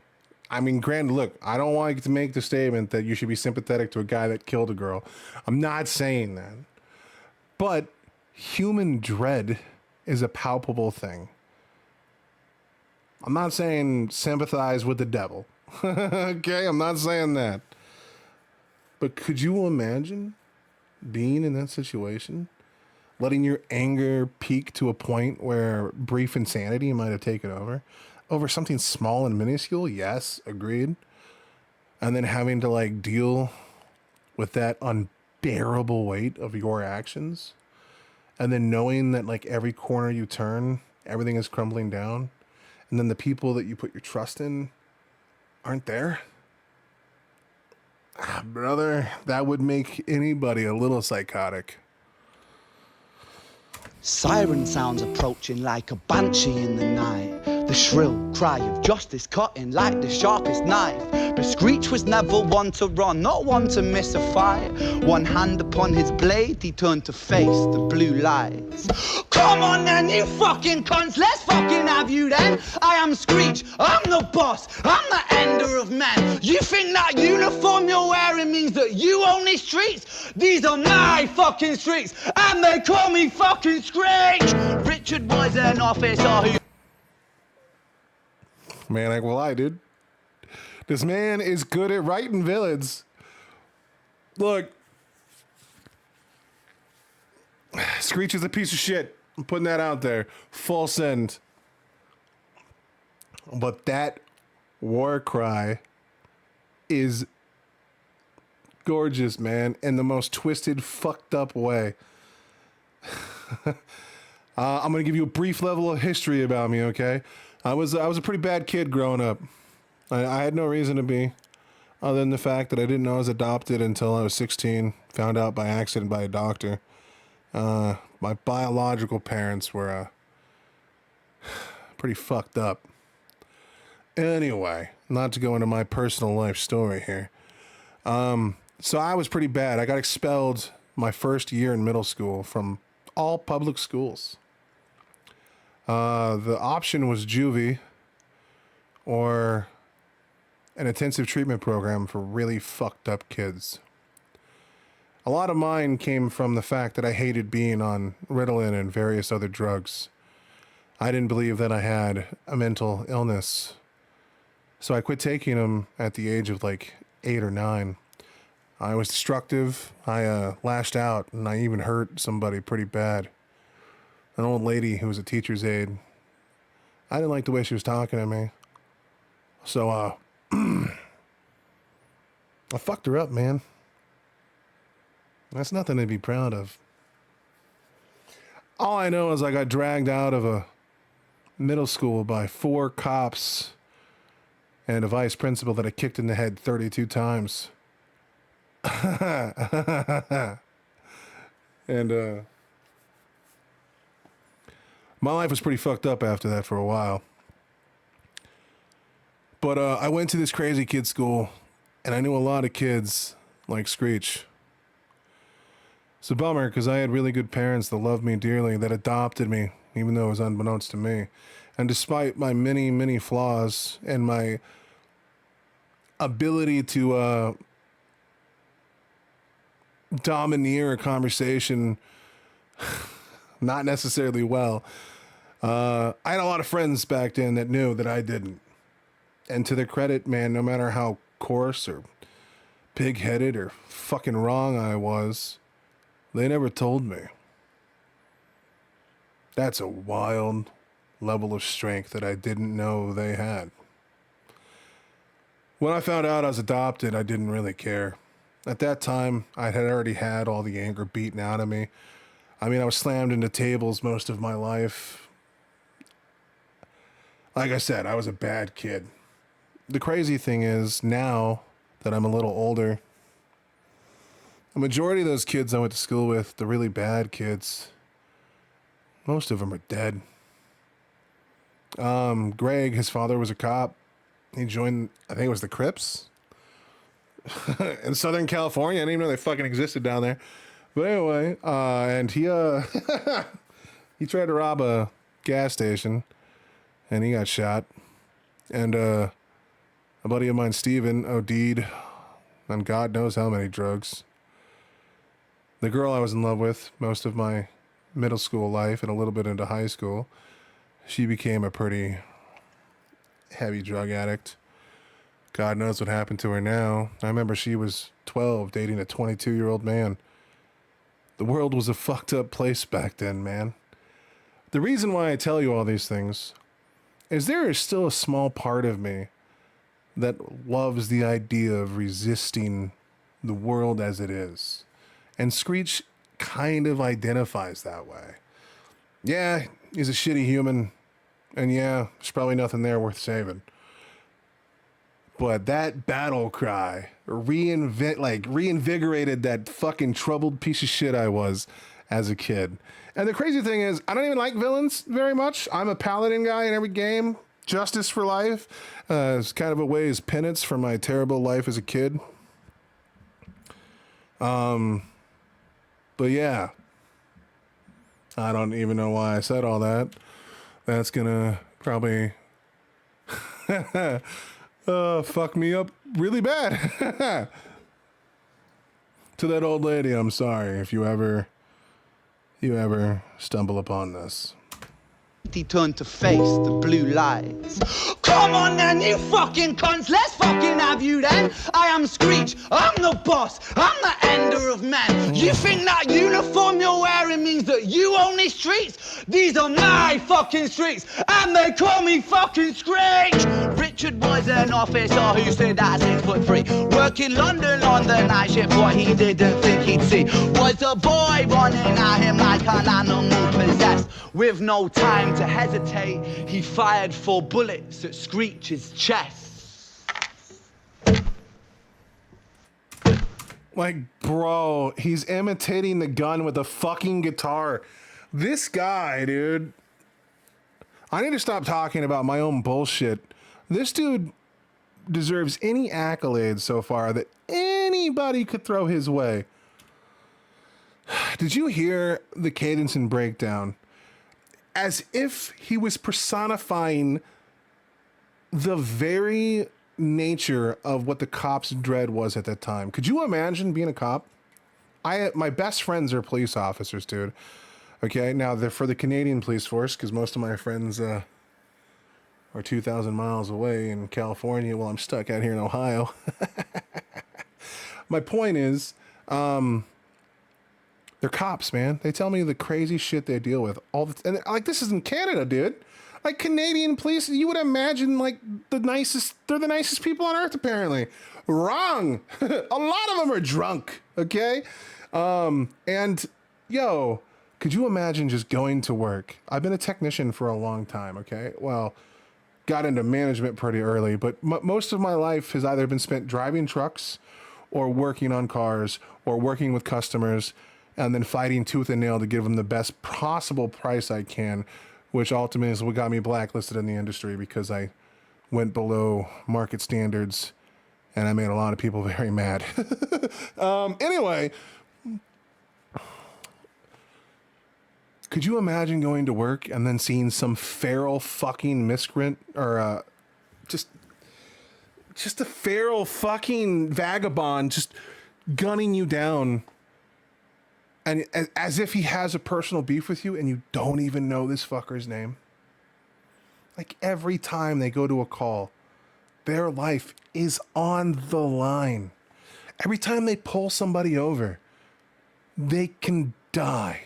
I mean, granted, look, I don't want to make the statement that you should be sympathetic to a guy that killed a girl. I'm not saying that. But human dread is a palpable thing. I'm not saying sympathize with the devil. Okay, I'm not saying that. But could you imagine being in that situation? Letting your anger peak to a point where brief insanity might have taken over something small and minuscule? Yes, agreed. And then having to like deal with that unbearable weight of your actions. And then knowing that like every corner you turn, everything is crumbling down. And then the people that you put your trust in aren't there. Ah, brother, that would make anybody a little psychotic. Siren sounds approaching like a banshee in the night. The shrill cry of justice cutting like the sharpest knife. But Screech was never one to run, not one to miss a fight. One hand upon his blade, he turned to face the blue lights. Come on then, you fucking cunts, let's fucking have you then. I am Screech, I'm the boss, I'm the ender of men. You think that uniform you're wearing means that you own these streets? These are my fucking streets, and they call me fucking Screech. Richard was an officer who... Man, I will lie, dude. This man is good at writing villains. Look. Screech is a piece of shit. I'm putting that out there. Full send. But that war cry is gorgeous, man. In the most twisted, fucked up way. I'm going to give you a brief level of history about me, okay? I was a pretty bad kid growing up. I had no reason to be, other than the fact that I didn't know I was adopted until I was 16. Found out by accident by a doctor. My biological parents were pretty fucked up. Anyway, not to go into my personal life story here. So I was pretty bad. I got expelled my first year in middle school from all public schools. The option was juvie or an intensive treatment program for really fucked up kids. A lot of mine came from the fact that I hated being on Ritalin and various other drugs. I didn't believe that I had a mental illness. So I quit taking them at the age of like 8 or 9. I was destructive. I lashed out, and I even hurt somebody pretty bad. An old lady who was a teacher's aide. I didn't like the way she was talking to me. So, I fucked her up, man. That's nothing to be proud of. All I know is I got dragged out of a middle school by 4 cops and a vice principal that I kicked in the head 32 times. And, my life was pretty fucked up after that for a while. But I went to this crazy kid school, and I knew a lot of kids like Screech. It's a bummer, because I had really good parents that loved me dearly, that adopted me, even though it was unbeknownst to me. And despite my many, many flaws and my ability to domineer a conversation not necessarily well, I had a lot of friends back then that knew that I didn't. And to their credit, man, no matter how coarse or pig-headed or fucking wrong I was, they never told me. That's a wild level of strength that I didn't know they had. When I found out I was adopted, I didn't really care. At that time, I had already had all the anger beaten out of me. I mean, I was slammed into tables most of my life. Like I said, I was a bad kid. The crazy thing is, now that I'm a little older, the majority of those kids I went to school with, the really bad kids, most of them are dead. Greg, his father was a cop. He joined, I think it was the Crips in Southern California. I didn't even know they fucking existed down there. But anyway, and he he tried to rob a gas station, and he got shot. And a buddy of mine, Steven, OD'd on God knows how many drugs. The girl I was in love with most of my middle school life and a little bit into high school, she became a pretty heavy drug addict. God knows what happened to her now. I remember she was 12 dating a 22-year-old man. The world was a fucked up place back then, man. The reason why I tell you all these things is there is still a small part of me that loves the idea of resisting the world as it is. And Screech kind of identifies that way. Yeah, he's a shitty human. And yeah, there's probably nothing there worth saving. But that battle cry reinvigorated that fucking troubled piece of shit I was as a kid. And the crazy thing is, I don't even like villains very much. I'm a paladin guy in every game. Justice for life. It's kind of a way as penance for my terrible life as a kid. But yeah. I don't even know why I said all that. That's gonna probably fuck me up really bad. To that old lady, I'm sorry if you ever stumble upon this. He turned to face the blue lights. Come on then, you fucking cunts, let's fucking have you then. I am Screech, I'm the boss, I'm the ender of men. You think that uniform you're wearing means that you own these streets? These are my fucking streets, and they call me fucking Screech. Richard was an officer who stood at 6'3", working London on the night shift. What he didn't think he'd see was a boy running at him like an animal possessed. With no time to hesitate, he fired 4 bullets at Screech's chest. Like, bro, he's imitating the gun with a fucking guitar. This guy, dude. I need to stop talking about my own bullshit. This dude deserves any accolades so far that anybody could throw his way. Did you hear the cadence and breakdown? As if he was personifying the very nature of what the cop's dread was at that time. Could you imagine being a cop? My best friends are police officers, dude. Okay, now they're for the Canadian police force because most of my friends are 2,000 miles away in California while I'm stuck out here in Ohio. My point is, they're cops, man. They tell me the crazy shit they deal with and like, this is in Canada, dude. Like, Canadian police, you would imagine like they're the nicest people on earth, apparently. Wrong. A lot of them are drunk. Okay. And yo, could you imagine just going to work? I've been a technician for a long time. Okay. Well, got into management pretty early, but most of my life has either been spent driving trucks or working on cars or working with customers, and then fighting tooth and nail to give them the best possible price I can, which ultimately is what got me blacklisted in the industry because I went below market standards and I made a lot of people very mad. Anyway, could you imagine going to work and then seeing some feral fucking miscreant or just a feral fucking vagabond just gunning you down? And as if he has a personal beef with you and you don't even know this fucker's name. Like, every time they go to a call, their life is on the line. Every time they pull somebody over, they can die.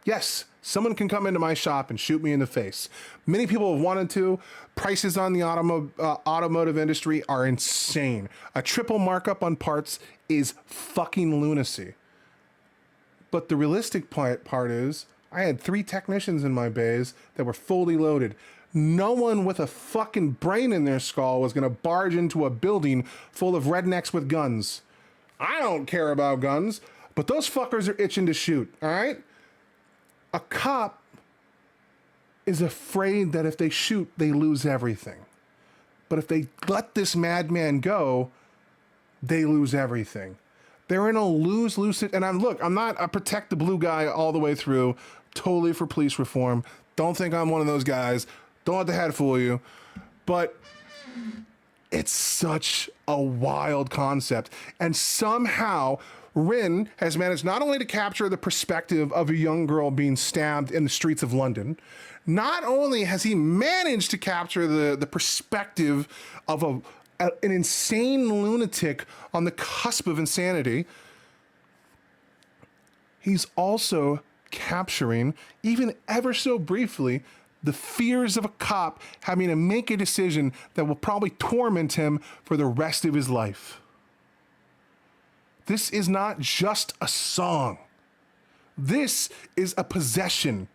Yes, someone can come into my shop and shoot me in the face. Many people have wanted to. Prices on the automotive industry are insane. A triple markup on parts is fucking lunacy. But the realistic part is, I had 3 technicians in my bays that were fully loaded. No one with a fucking brain in their skull was going to barge into a building full of rednecks with guns. I don't care about guns, but those fuckers are itching to shoot, all right? A cop is afraid that if they shoot, they lose everything. But if they let this madman go, they lose everything. They're in a lose-lose. And I'm not a protect the blue guy all the way through, totally for police reform. Don't think I'm one of those guys. Don't let the head fool you. But it's such a wild concept. And somehow Rin has managed not only to capture the perspective of a young girl being stabbed in the streets of London, not only has he managed to capture the perspective of an insane lunatic on the cusp of insanity, he's also capturing, even ever so briefly, the fears of a cop having to make a decision that will probably torment him for the rest of his life. This is not just a song. This is a possession.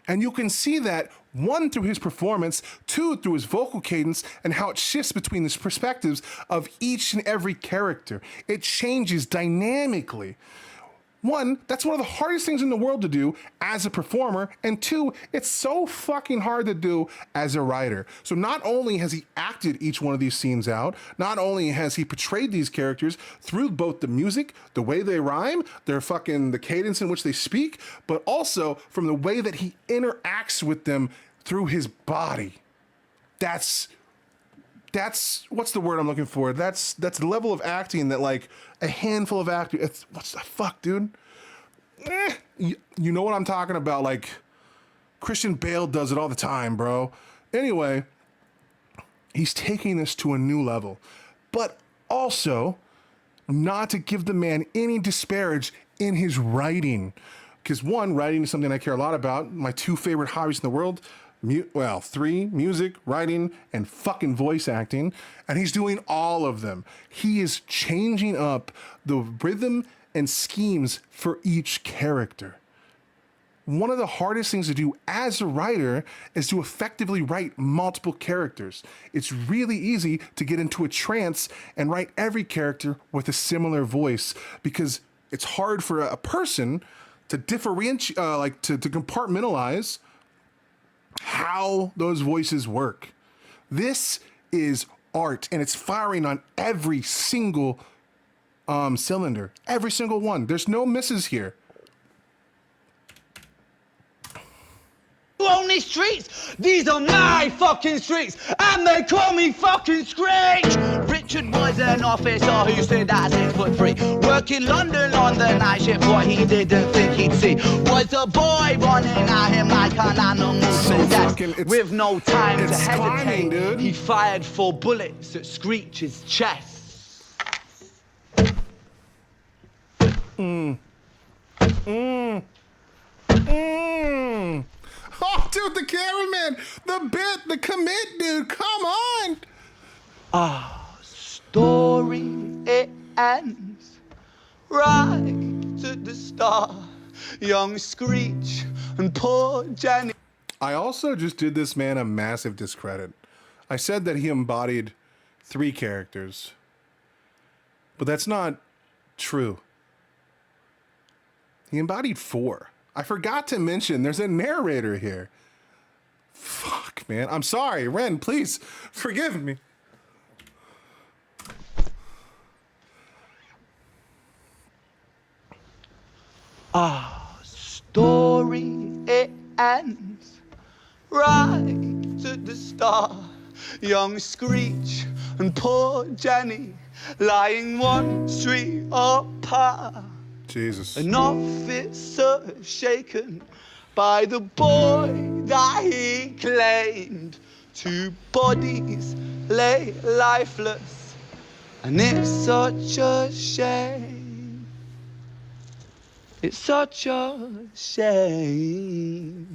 And you can see that, one, through his performance, two, through his vocal cadence and how it shifts between the perspectives of each and every character. It changes dynamically. One, that's one of the hardest things in the world to do as a performer. And two, it's so fucking hard to do as a writer. So not only has he acted each one of these scenes out, not only has he portrayed these characters through both the music, the way they rhyme, the cadence in which they speak, but also from the way that he interacts with them through his body. That's what's the word I'm looking for? That's the level of acting that like a handful of actors. What's the fuck, dude? You know what I'm talking about? Like Christian Bale does it all the time, bro. Anyway, he's taking this to a new level, but also not to give the man any disparage in his writing, because one, writing is something I care a lot about. My two favorite hobbies in the world. Three: music, writing, and fucking voice acting. And he's doing all of them. He is changing up the rhythm and schemes for each character. One of the hardest things to do as a writer is to effectively write multiple characters. It's really easy to get into a trance and write every character with a similar voice, because it's hard for a person to differentiate, to compartmentalize how those voices work. This is art, and it's firing on every single cylinder, every single one. There's no misses here. On these streets, these are my fucking streets, and they call me fucking Screech. Richard was an officer who stood at 6'3", working London on the night shift. What he didn't think he'd see was a boy running at him like an animal possessed. With no time to hesitate, timing, dude. He fired 4 bullets at Screech's chest. Oh, dude, the cameraman, the commit, dude, come on. Story, it ends right at the start. Young Screech and poor Jenny. I also just did this man a massive discredit. I said that he embodied 3 characters, but that's not true. He embodied 4. I forgot to mention there's a narrator here. Fuck, man. I'm sorry. Ren, please forgive me. Story, it ends right at the start. Young Screech and poor Jenny lying 1 street apart. Jesus. An officer shaken by the boy that he claimed. 2 bodies lay lifeless, and it's such a shame. It's such a shame.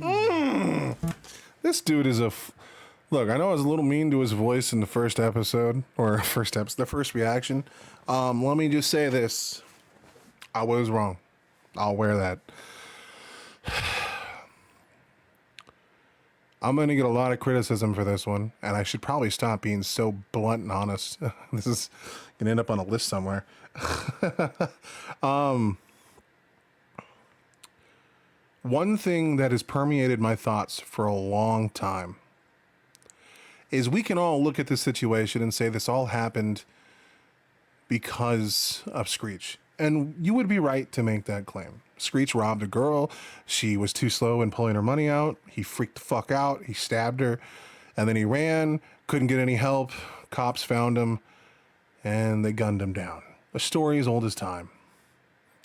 This dude is look, I know I was a little mean to his voice in the first episode, the first reaction. Let me just say this. I was wrong. I'll wear that. I'm going to get a lot of criticism for this one, and I should probably stop being so blunt and honest. This is going to end up on a list somewhere. One thing that has permeated my thoughts for a long time is we can all look at this situation and say this all happened because of Screech. And you would be right to make that claim. Screech robbed a girl. She was too slow in pulling her money out. He freaked the fuck out. He stabbed her. And then he ran, couldn't get any help. Cops found him, and they gunned him down. A story as old as time.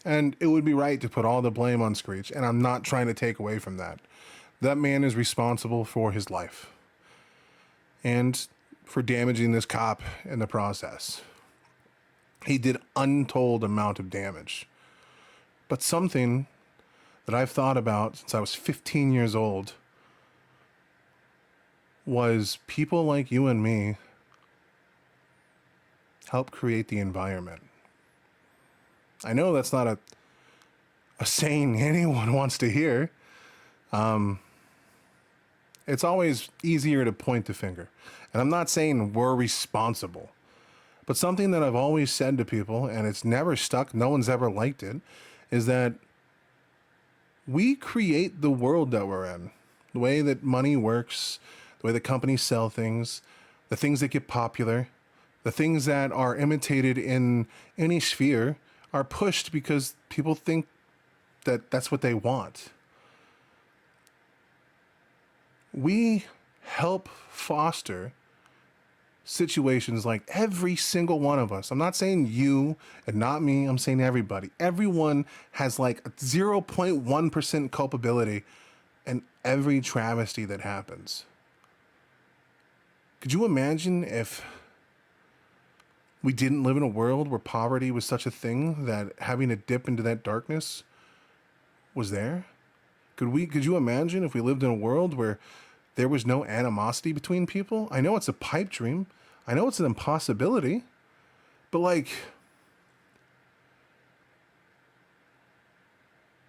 And it would be right to put all the blame on Screech, and I'm not trying to take away from that. That man is responsible for his life. And for damaging this cop in the process. He did untold amount of damage. But something that I've thought about since I was 15 years old was people like you and me help create the environment. I know that's not a saying anyone wants to hear. It's always easier to point the finger. And I'm not saying we're responsible. But something that I've always said to people, and it's never stuck, no one's ever liked it, is that we create the world that we're in. The way that money works, the way that companies sell things, the things that get popular, the things that are imitated in any sphere are pushed because people think that that's what they want. We help foster situations like every single one of us. I'm not saying you and not me. I'm saying everybody. Everyone has like a 0.1% culpability in every travesty that happens. Could you imagine if we didn't live in a world where poverty was such a thing that having to dip into that darkness was there? Could you imagine if we lived in a world where there was no animosity between people? I know it's a pipe dream. I know it's an impossibility. But like,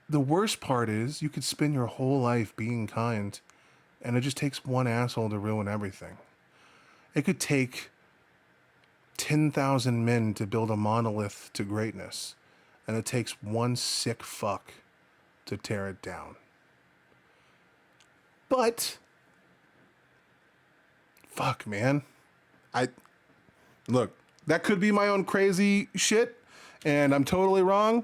the worst part is you could spend your whole life being kind, and it just takes one asshole to ruin everything. It could take 10,000 men to build a monolith to greatness, and it takes one sick fuck to tear it down. But fuck, man. Look, that could be my own crazy shit, and I'm totally wrong.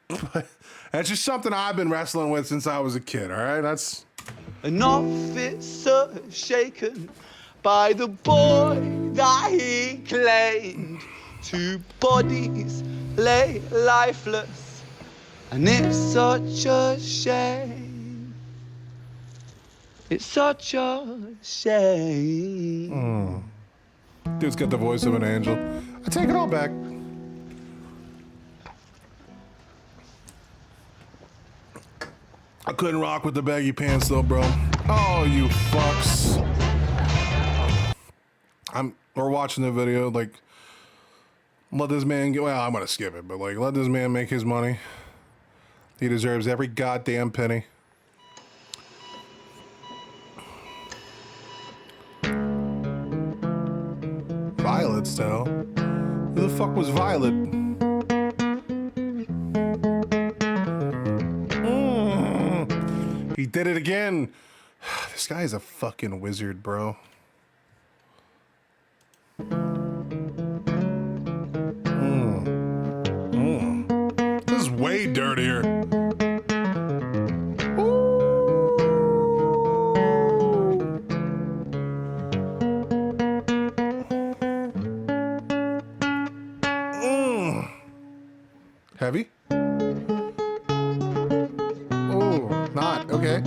But that's just something I've been wrestling with since I was a kid, all right? That's... An officer shaken by the boy that he claimed. 2 bodies lay lifeless, and it's such a shame. It's such a shame. Dude's got the voice of an angel. I take it all back. I couldn't rock with the baggy pants though, bro. Oh, you fucks. We're watching the video, like, let this man get, well, I'm gonna skip it, but like, let this man make his money. He deserves every goddamn penny. Violet style? Who the fuck was Violet? He did it again. This guy is a fucking wizard, bro. This is way dirtier. Heavy? Oh, not. Okay.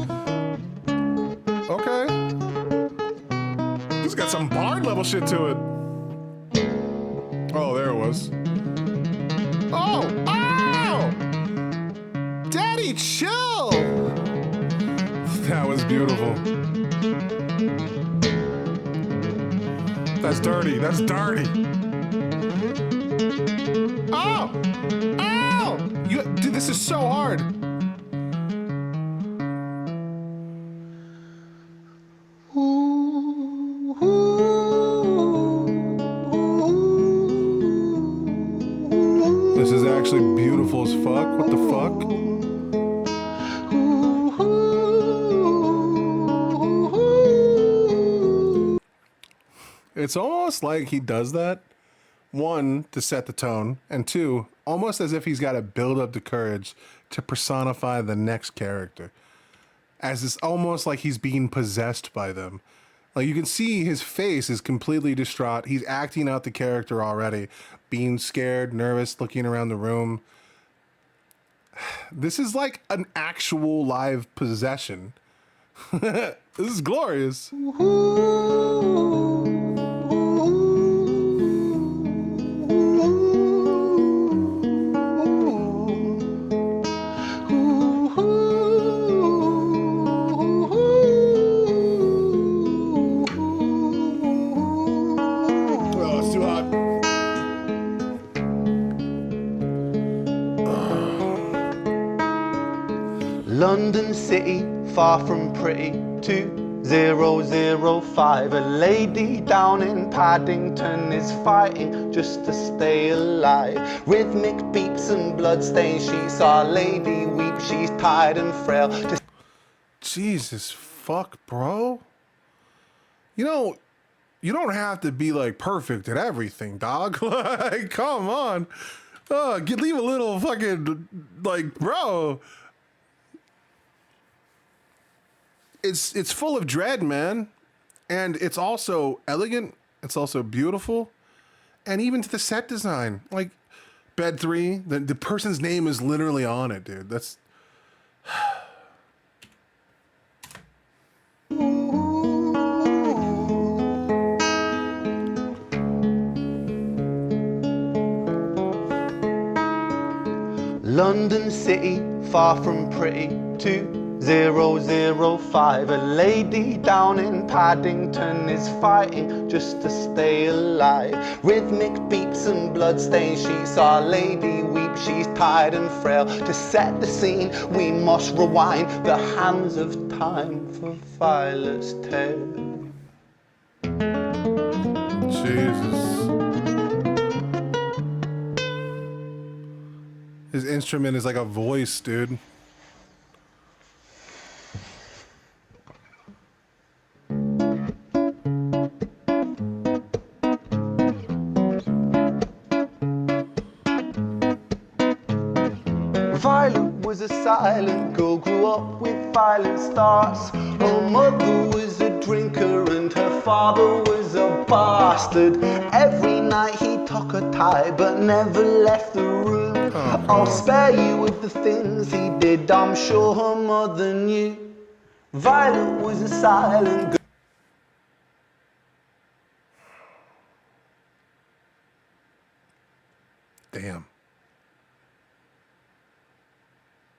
Okay. This got some Bard level shit to it. Oh, there it was. Oh! Oh! Daddy, chill! That was beautiful. That's dirty. That's dirty. Oh! Oh! Dude, this is so hard. This is actually beautiful as fuck. What the fuck? It's almost like he does that, one, to set the tone, and two, almost as if he's got to build up the courage to personify the next character. As it's almost like he's being possessed by them. Like you can see his face is completely distraught. He's acting out the character already, being scared, nervous, looking around the room. This is like an actual live possession. This is glorious. Oh, it's too hot. London City, far from pretty, 2005. A lady down in Paddington is fighting just to stay alive. Rhythmic beeps and bloodstained sheets. Our lady weeps, she's tired and frail. Jesus fuck, bro. You know, you don't have to be like perfect at everything, dog. Like, come on. Leave a little fucking, like, bro. It's full of dread, man. And it's also elegant. It's also beautiful. And even to the set design. Like, bed 3, the person's name is literally on it, dude. That's... London City, far from pretty, 2005. A lady down in Paddington is fighting just to stay alive. Rhythmic beeps and bloodstained sheets. Our lady weeps, she's tired and frail. To set the scene, we must rewind the hands of time for Violet's tale. Jesus. His instrument is like a voice, dude. Violet was a silent girl, grew up with violent starts. Her mother was a drinker and her father was a bastard. Every night he took her tie but never left the room. I'll spare you of the things he did, I'm sure her mother knew. Violet was a silent girl. Damn.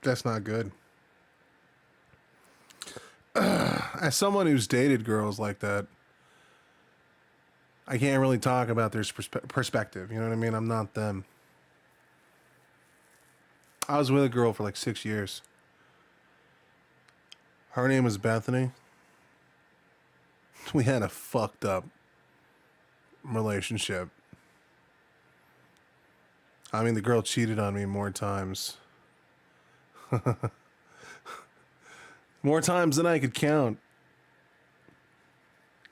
That's not good. As someone who's dated girls like that, I can't really talk about their perspective. You know what I mean? I'm not them. I was with a girl for like 6 years. Her name was Bethany. We had a fucked up relationship. I mean, the girl cheated on me more times. More times than I could count.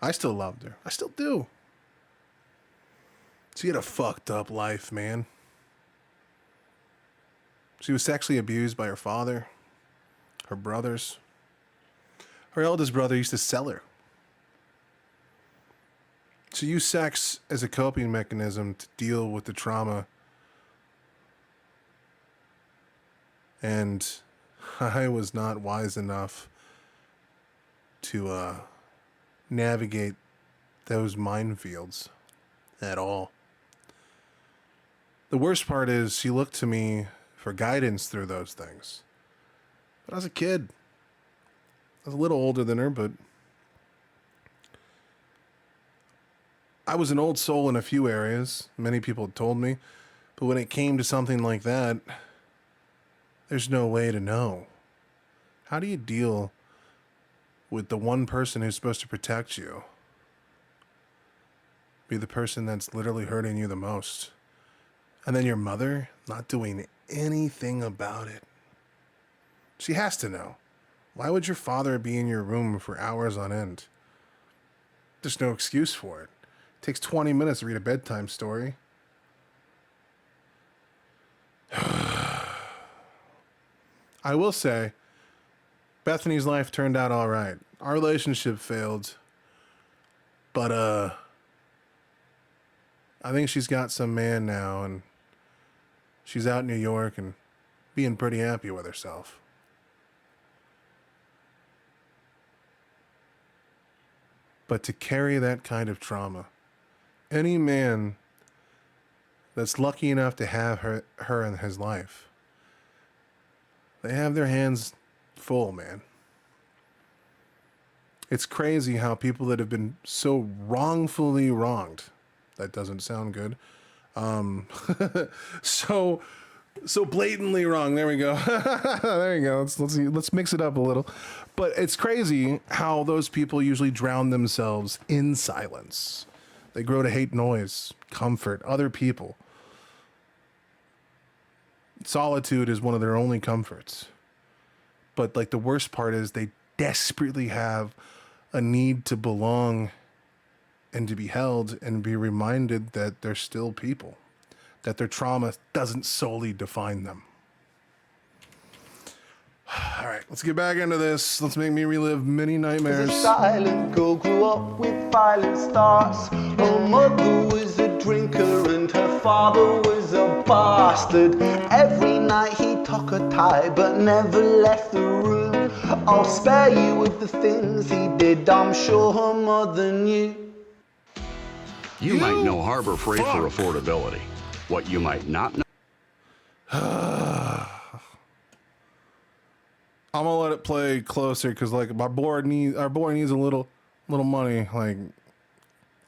I still loved her. I still do. She had a fucked up life, man. She was sexually abused by her father, her brothers. Her eldest brother used to sell her. She used sex as a coping mechanism to deal with the trauma. And I was not wise enough to navigate those minefields at all. The worst part is she looked to me for guidance through those things. But I was a kid. I was a little older than her, but I was an old soul in a few areas. Many people had told me. But when it came to something like that, there's no way to know. How do you deal with the one person who's supposed to protect you? Be the person that's literally hurting you the most. And then your mother not doing anything about it. She has to know. Why would your father be in your room for hours on end? There's no excuse for it. It takes 20 minutes to read a bedtime story. I will say, Bethany's life turned out all right. Our relationship failed, but I think she's got some man now, and she's out in New York and being pretty happy with herself. But to carry that kind of trauma, any man that's lucky enough to have her in his life, they have their hands full, man. It's crazy how people that have been so wrongfully wronged, that doesn't sound good, so blatantly wrong. There we go. There you go. Let's mix it up a little. But it's crazy how those people usually drown themselves in silence. They grow to hate noise, comfort, other people. Solitude is one of their only comforts. But like the worst part is they desperately have a need to belong and to be held and be reminded that they're still people, that their trauma doesn't solely define them. All right, let's get back into this. Let's make me relive many nightmares. A silent girl grew up with violent starts. Her mother was a drinker and her father was a bastard. Every night he took her tie but never left the room. I'll spare you with the things he did, I'm sure her mother knew. You might know Harbor Freight for affordability. What you might not know. I'm gonna let it play closer because like our board needs a little money. Like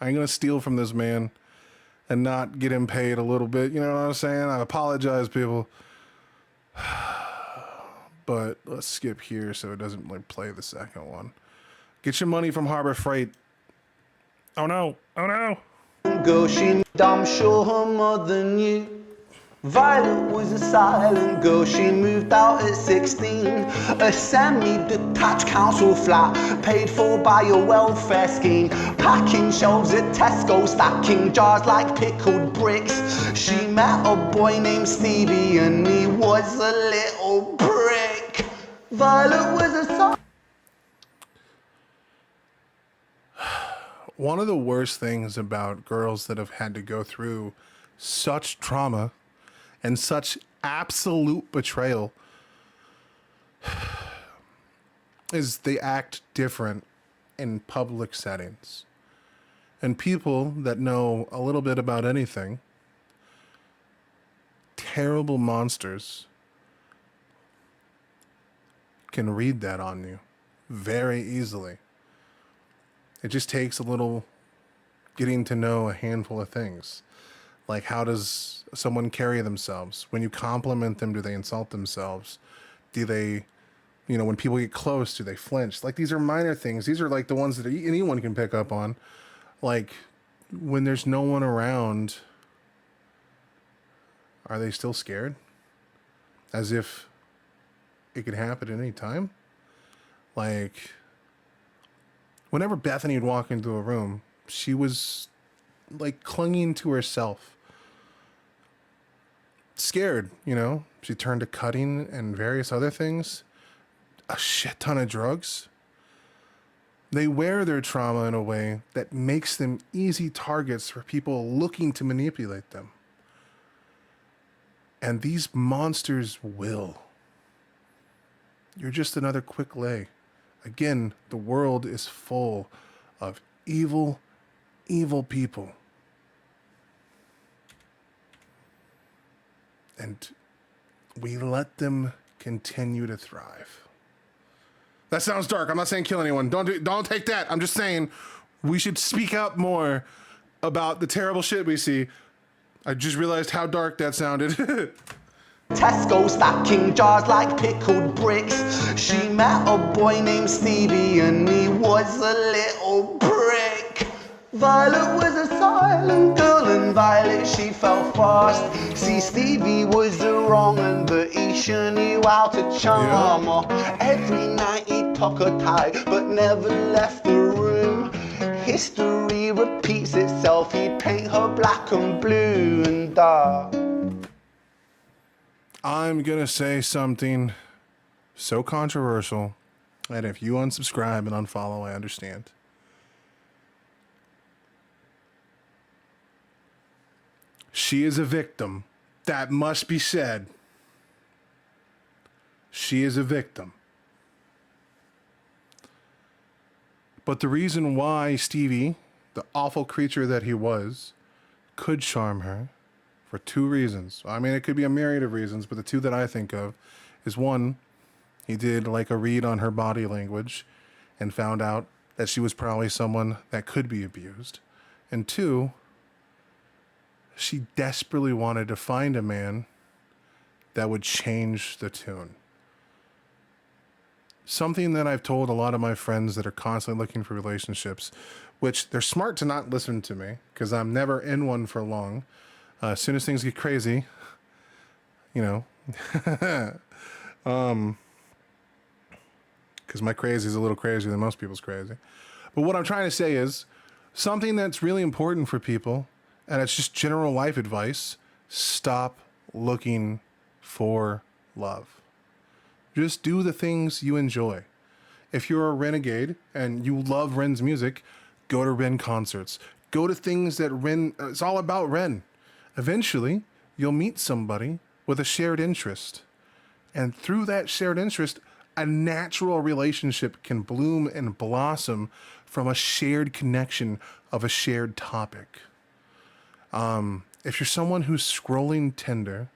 I ain't gonna steal from this man and not get him paid a little bit. You know what I'm saying? I apologize, people. But let's skip here so it doesn't like play the second one. Get your money from Harbor Freight. Oh no! Oh no! Girl, I'm sure her mother knew. Violet was a silent girl, she moved out at 16. A semi-detached council flat, paid for by a welfare scheme. Packing shelves at Tesco, stacking jars like pickled bricks. She met a boy named Stevie and he was a little prick. Violet was a One of the worst things about girls that have had to go through such trauma and such absolute betrayal is they act different in public settings. And people that know a little bit about anything, terrible monsters, can read that on you very easily. It just takes a little getting to know a handful of things. Like, how does someone carry themselves? When you compliment them, do they insult themselves? Do they, when people get close, do they flinch? Like, these are minor things. These are like the ones that anyone can pick up on. Like, when there's no one around, are they still scared? As if it could happen at any time? Like, whenever Bethany would walk into a room, she was like clinging to herself. Scared, She turned to cutting and various other things. A shit ton of drugs. They wear their trauma in a way that makes them easy targets for people looking to manipulate them. And these monsters will. You're just another quick lay. Again, the world is full of evil, evil people. And we let them continue to thrive. That sounds dark. I'm not saying kill anyone. Don't take that. I'm just saying we should speak out more about the terrible shit we see. I just realized how dark that sounded. Tesco stacking jars like pickled bricks. She met a boy named Stevie and he was a little prick. Violet was a silent girl and and Violet, she fell fast. See, Stevie was the wrong un, but he sure knew how to charm her. Every night he took her tight, but never left the room. History repeats itself, he'd paint her black and blue and dark. I'm gonna say something so controversial, and if you unsubscribe and unfollow, I understand. She is a victim. That must be said. She is a victim. But the reason why Stevie, the awful creature that he was, could charm her for two reasons. I mean, it could be a myriad of reasons, but the two that I think of is one, he did like a read on her body language and found out that she was probably someone that could be abused. And two, she desperately wanted to find a man that would change the tune. Something that I've told a lot of my friends that are constantly looking for relationships, which they're smart to not listen to me because I'm never in one for long. As soon as things get crazy, you know, because my crazy is a little crazier than most people's crazy. But what I'm trying to say is something that's really important for people, and it's just general life advice: stop looking for love. Just do the things you enjoy. If you're a renegade and you love Ren's music, go to Ren concerts. Go to things that Ren, it's all about Ren. Eventually, you'll meet somebody with a shared interest. And through that shared interest, a natural relationship can bloom and blossom from a shared connection of a shared topic. If you're someone who's scrolling Tinder,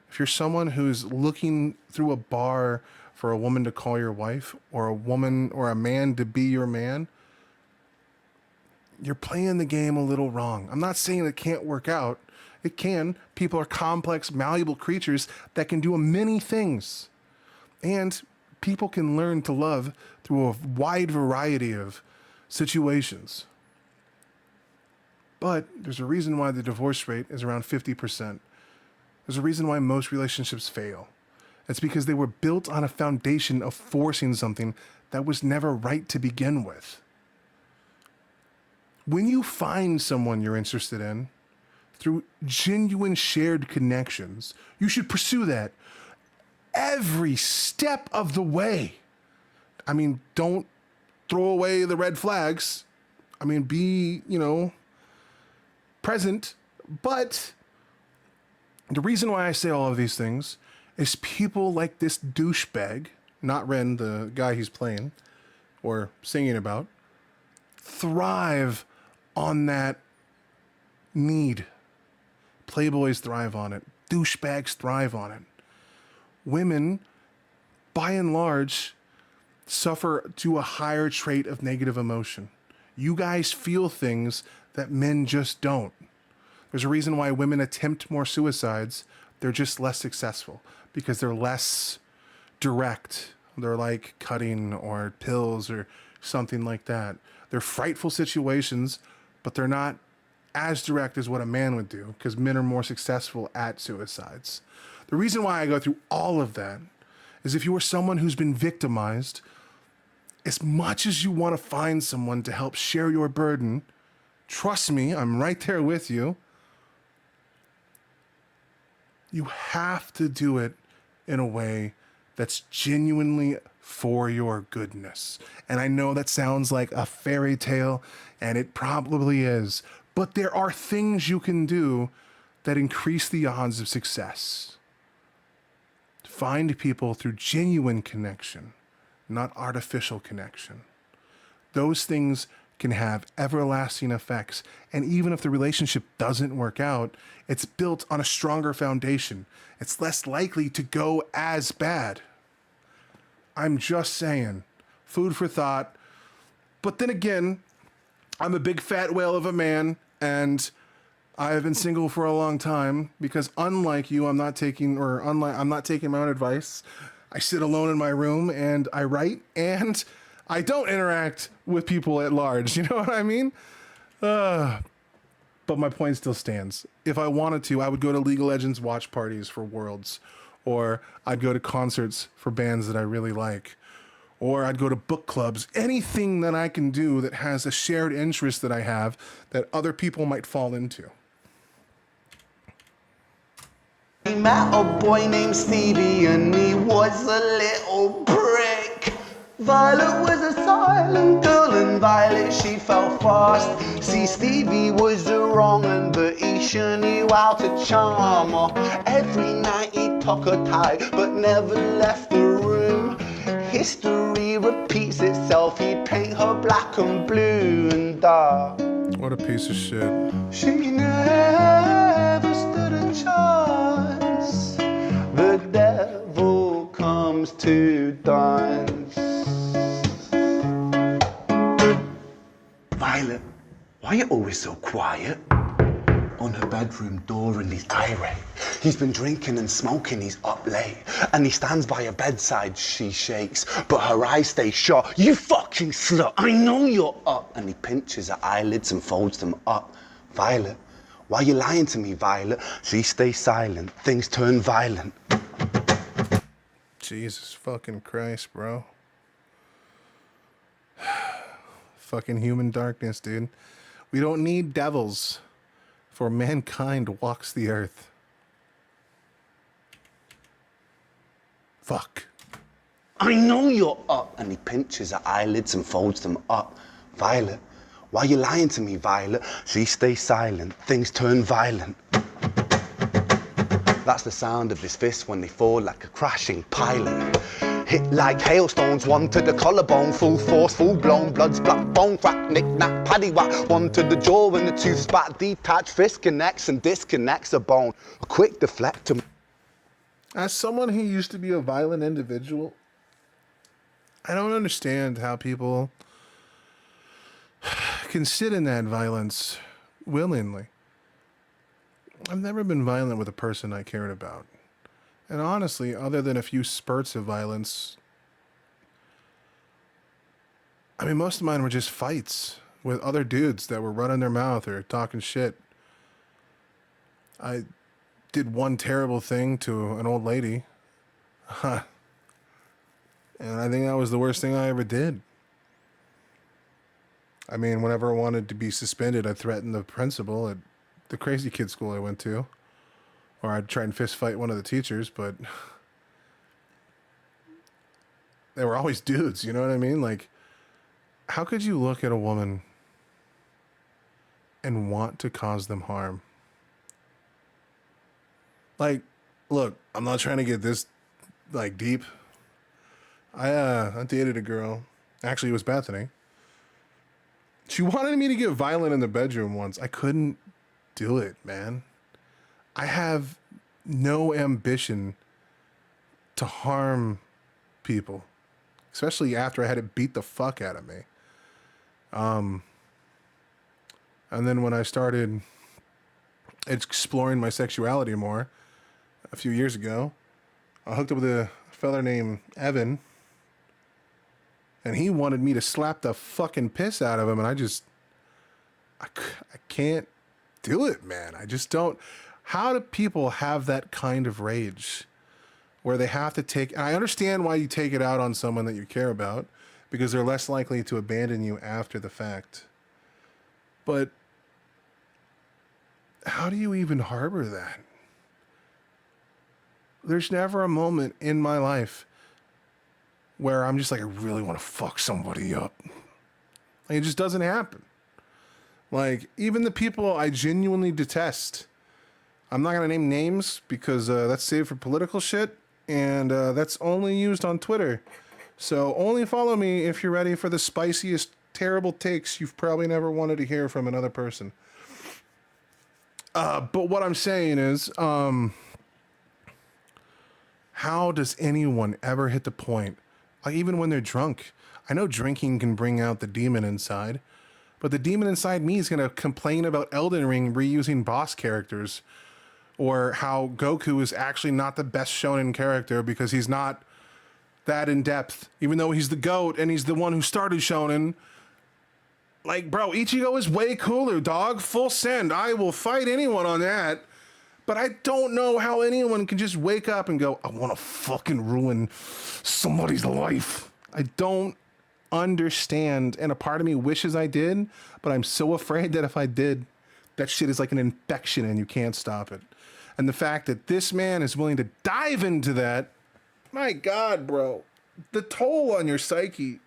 if you're someone who's looking through a bar for a woman to call your wife, or a woman or a man to be your man, you're playing the game a little wrong. I'm not saying it can't work out. It can. People are complex, malleable creatures that can do many things. And people can learn to love through a wide variety of situations. But there's a reason why the divorce rate is around 50%. There's a reason why most relationships fail. It's because they were built on a foundation of forcing something that was never right to begin with. When you find someone you're interested in, through genuine shared connections, you should pursue that every step of the way. I mean, don't throw away the red flags. I mean, be, present, but the reason why I say all of these things is people like this douchebag, not Ren, the guy he's playing or singing about, thrive on that need. Playboys thrive on it. Douchebags thrive on it. Women, by and large, suffer to a higher trait of negative emotion. You guys feel things that men just don't. There's a reason why women attempt more suicides. They're just less successful because they're less direct. They're like cutting or pills or something like that. They're frightful situations, but they're not as direct as what a man would do because men are more successful at suicides. The reason why I go through all of that is if you are someone who's been victimized, as much as you want to find someone to help share your burden, trust me, I'm right there with you. You have to do it in a way that's genuinely for your goodness. And I know that sounds like a fairy tale, and it probably is, but there are things you can do that increase the odds of success. Find people through genuine connection, not artificial connection. Those things can have everlasting effects. And even if the relationship doesn't work out, it's built on a stronger foundation. It's less likely to go as bad. I'm just saying, food for thought. But then again, I'm a big fat whale of a man, and I've been single for a long time because unlike you, I'm not taking my own advice. I sit alone in my room and I write, and I don't interact with people at large. You know what I mean? But my point still stands. If I wanted to, I would go to League of Legends watch parties for Worlds, or I'd go to concerts for bands that I really like, or I'd go to book clubs. Anything that I can do that has a shared interest that I have that other people might fall into. He met a boy named Stevie and he was a little prick. Violet was a silent girl and Violet, she fell fast. See, Stevie was the wrong one, but he sure knew how to charm her. Every night he took her tight, but never left the room. History repeats itself, he'd paint her black and blue and dark. What a piece of shit. She never stood a chance. The devil comes to dance. Violet, why are you always so quiet? On her bedroom door and he's irate. He's been drinking and smoking, he's up late. And he stands by her bedside, she shakes, but her eyes stay shut. You fucking slut, I know you're up. And he pinches her eyelids and folds them up. Violet, why are you lying to me, Violet? She stays silent, things turn violent. Jesus fucking Christ, bro. Fucking human darkness, dude. We don't need devils, for mankind walks the earth. Fuck. I know you're up. And he pinches her eyelids and folds them up. Violet, why are you lying to me, Violet? She stays silent, things turn violent. That's the sound of his fists when they fall like a crashing pilot. Hit like hailstones, one to the collarbone, full force, full blown, blood's black bone, crack, knick, knack, paddywhack, one to the jaw when the tooth spat, detached fist connects and disconnects a bone. A quick deflector. As someone who used to be a violent individual, I don't understand how people can sit in that violence willingly. I've never been violent with a person I cared about. And honestly, other than a few spurts of violence, I mean, most of mine were just fights with other dudes that were running their mouth or talking shit. I did one terrible thing to an old lady. And I think that was the worst thing I ever did. I mean, whenever I wanted to be suspended, I threatened the principal at the crazy kid school I went to. Or I'd try and fist fight one of the teachers, but they were always dudes, you know what I mean? Like, how could you look at a woman and want to cause them harm? Like, look, I'm not trying to get this, like, deep. I dated a girl. Actually, it was Bethany. She wanted me to get violent in the bedroom once. I couldn't do it, man. I have no ambition to harm people, especially after I had it beat the fuck out of me. And then when I started exploring my sexuality more a few years ago, I hooked up with a fella named Evan, and he wanted me to slap the fucking piss out of him, and I can't do it, man. I just don't. How do people have that kind of rage where they have to take, and I understand why you take it out on someone that you care about because they're less likely to abandon you after the fact. But how do you even harbor that? There's never a moment in my life where I'm just like, I really want to fuck somebody up. Like, it just doesn't happen. Like, even the people I genuinely detest, I'm not going to name names because that's saved for political shit, and that's only used on Twitter. So only follow me if you're ready for the spiciest, terrible takes you've probably never wanted to hear from another person. But what I'm saying is, how does anyone ever hit the point, like even when they're drunk? I know drinking can bring out the demon inside, but the demon inside me is going to complain about Elden Ring reusing boss characters, or how Goku is actually not the best shonen character because he's not that in depth, even though he's the GOAT and he's the one who started shonen. Like, bro, Ichigo is way cooler, dog. Full send. I will fight anyone on that. But I don't know how anyone can just wake up and go, I want to fucking ruin somebody's life. I don't understand. And a part of me wishes I did, but I'm so afraid that if I did, that shit is like an infection and you can't stop it. And the fact that this man is willing to dive into that, my God, bro, the toll on your psyche.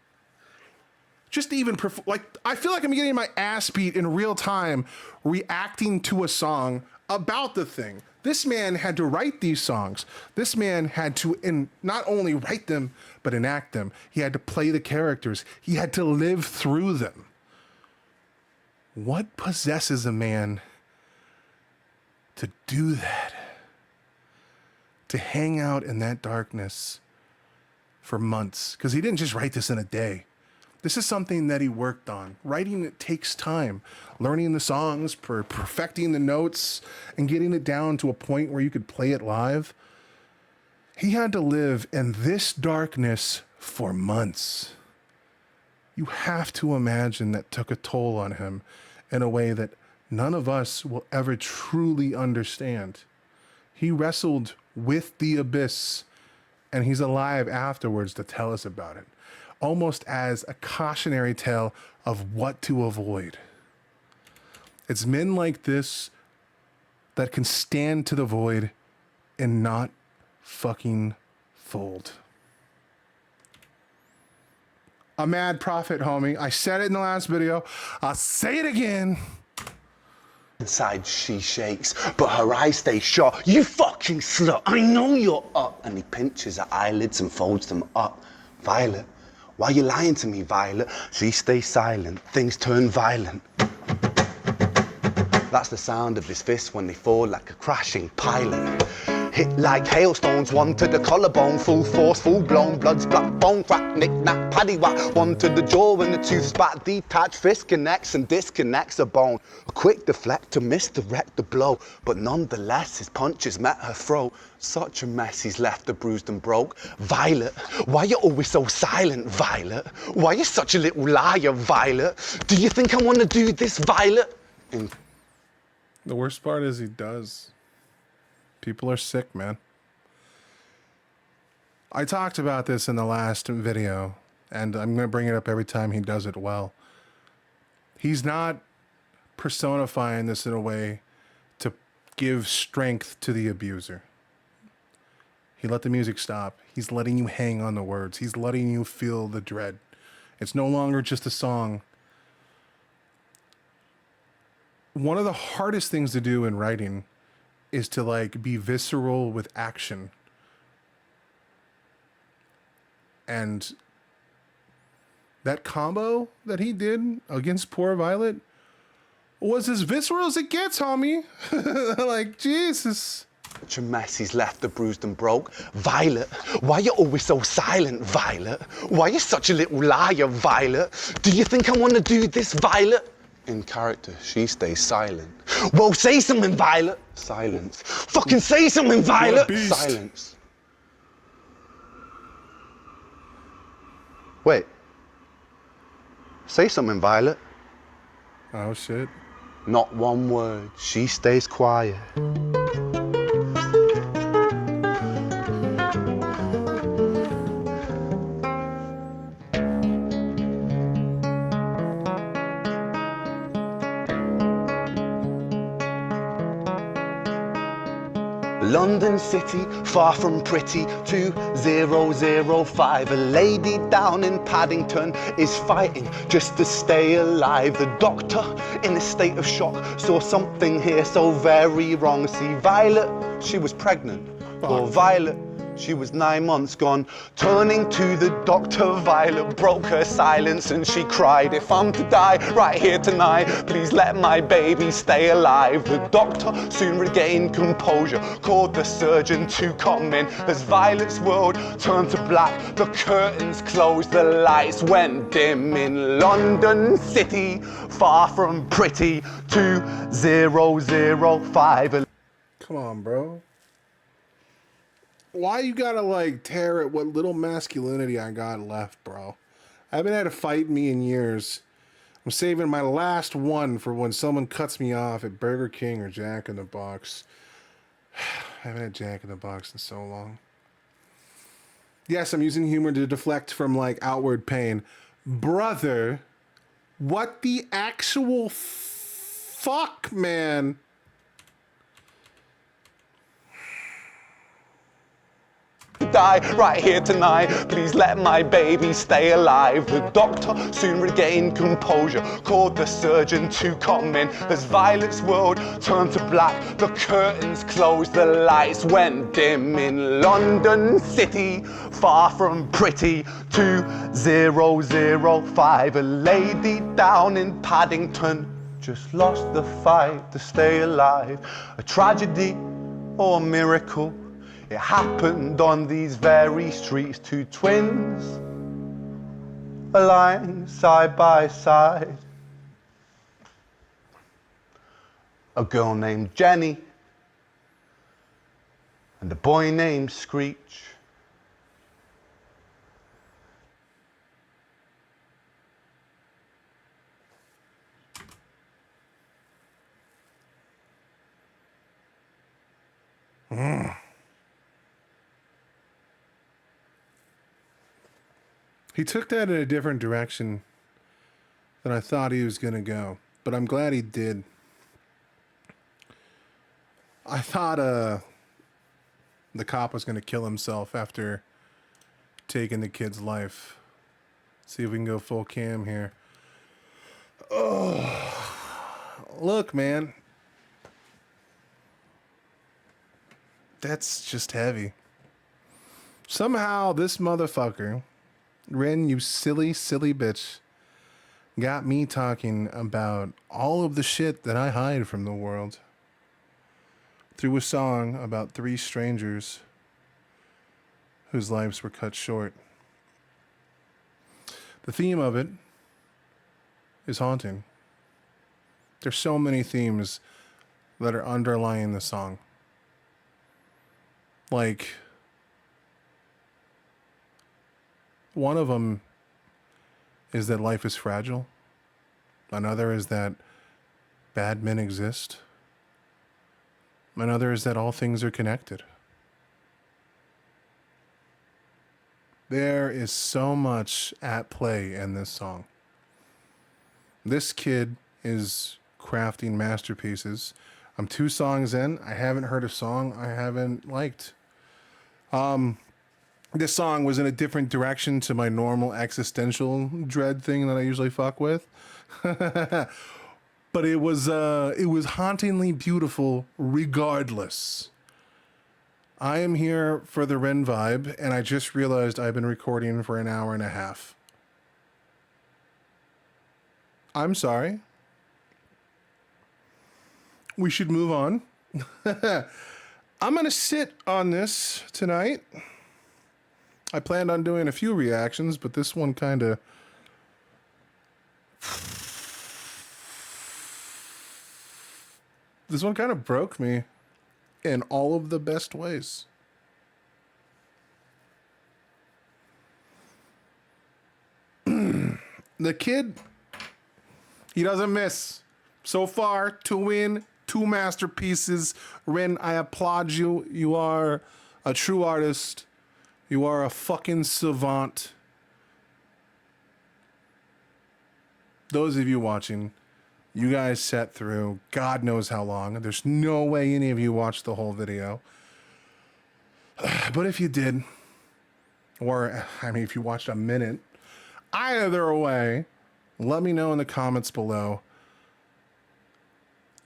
Just even, like, I feel like I'm getting my ass beat in real time reacting to a song about the thing. This man had to write these songs. This man had to not only write them, but enact them. He had to play the characters. He had to live through them. What possesses a man to do that? To hang out in that darkness for months? Because he didn't just write this in a day. This is something that he worked on. Writing, it takes time. Learning the songs, perfecting the notes, and getting it down to a point where you could play it live. He had to live in this darkness for months. You have to imagine that took a toll on him in a way that none of us will ever truly understand. He wrestled with the abyss, and he's alive afterwards to tell us about it. Almost as a cautionary tale of what to avoid. It's men like this that can stand to the void and not fucking fold. A mad prophet, homie. I said it in the last video. I'll say it again. Inside she shakes, but her eyes stay shut. You fucking slut, I know you're up. And he pinches her eyelids and folds them up. Violet, why you lying to me, Violet? She stays silent, things turn violent. That's the sound of his fists when they fall like a crashing pilot. Hit like hailstones, one to the collarbone, full force, full blown, blood's black bone, crack, knick, knack, paddywhack, one to the jaw and the tooth spat, detached, fist connects and disconnects a bone. A quick deflect to misdirect the blow, but nonetheless his punches met her throat. Such a mess he's left her bruised and broke. Violet, why you always so silent, Violet? Why you such a little liar, Violet? Do you think I want to do this, Violet? The worst part is he does. People are sick, man. I talked about this in the last video, and I'm going to bring it up every time he does it well. He's not personifying this in a way to give strength to the abuser. He let the music stop. He's letting you hang on the words. He's letting you feel the dread. It's no longer just a song. One of the hardest things to do in writing is to like be visceral with action. And that combo that he did against poor Violet was as visceral as it gets, homie. Like, Jesus. Such a mess he's left her bruised and broke. Violet, why you always so silent, Violet? Why you such a little liar, Violet? Do you think I want to do this, Violet? In character, she stays silent. Well, say something, Violet. Silence. Fucking say something, Violet. Silence. Wait. Say something, Violet. Oh, shit. Not one word. She stays quiet. London City, far from pretty, 2005. A lady down in Paddington is fighting just to stay alive. The doctor, in a state of shock, saw something here so very wrong. See, Violet, she was pregnant. Poor Violet, she was 9 months gone. Turning to the doctor, Violet broke her silence and she cried, if I'm to die right here tonight, please let my baby stay alive. The doctor soon regained composure, called the surgeon to come in. As Violet's world turned to black, the curtains closed, the lights went dim. In London City, far from pretty, 2005. Come on, bro. Why you gotta like tear at what little masculinity I got left, bro? I haven't had a fight in me in years. I'm saving my last one for when someone cuts me off at Burger King or Jack in the Box. I haven't had Jack in the Box in so long. Yes, I'm using humor to deflect from, like, outward pain. Brother, what the actual fuck, man? Die right here tonight, please let my baby stay alive. The doctor soon regained composure, called the surgeon to come in as Violet's world turned to black. The curtains closed, the lights went dim in London City, far from pretty. 2005, a lady down in Paddington just lost the fight to stay alive. A tragedy or a miracle, it happened on these very streets. Two twins are lying side by side. A girl named Jenny and a boy named Screech. He took that in a different direction than I thought he was going to go, but I'm glad he did. I thought the cop was going to kill himself after taking the kid's life. See if we can go full cam here. Oh, look, man. That's just heavy. Somehow this motherfucker, Ren, you silly, silly bitch, got me talking about all of the shit that I hide from the world through a song about three strangers whose lives were cut short. The theme of it is haunting. There's so many themes that are underlying the song. Like, one of them is that life is fragile. Another is that bad men exist. Another is that all things are connected. There is so much at play in this song. This kid is crafting masterpieces. I'm 2 songs in. I haven't heard a song I haven't liked. This song was in a different direction to my normal existential dread thing that I usually fuck with. But it was hauntingly beautiful regardless. I am here for the Ren vibe, and I just realized I've been recording for an hour and a half. I'm sorry. We should move on. I'm going to sit on this tonight. I planned on doing a few reactions, but this one kind of... This one kind of broke me in all of the best ways. The kid, he doesn't miss. So far, to win 2 masterpieces. Ren, I applaud you. You are a true artist. You are a fucking savant. Those of you watching, you guys sat through God knows how long. There's no way any of you watched the whole video. But if you did, or, I mean, if you watched a minute, either way, let me know in the comments below.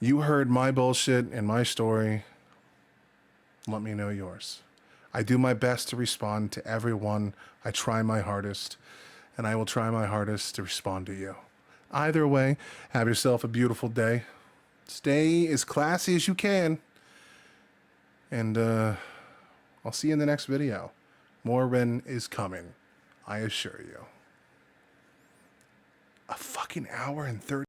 You heard my bullshit and my story. Let me know yours. I do my best to respond to everyone. I try my hardest, and I will try my hardest to respond to you. Either way, have yourself a beautiful day. Stay as classy as you can. And I'll see you in the next video. More Ren is coming. I assure you. A fucking hour and 30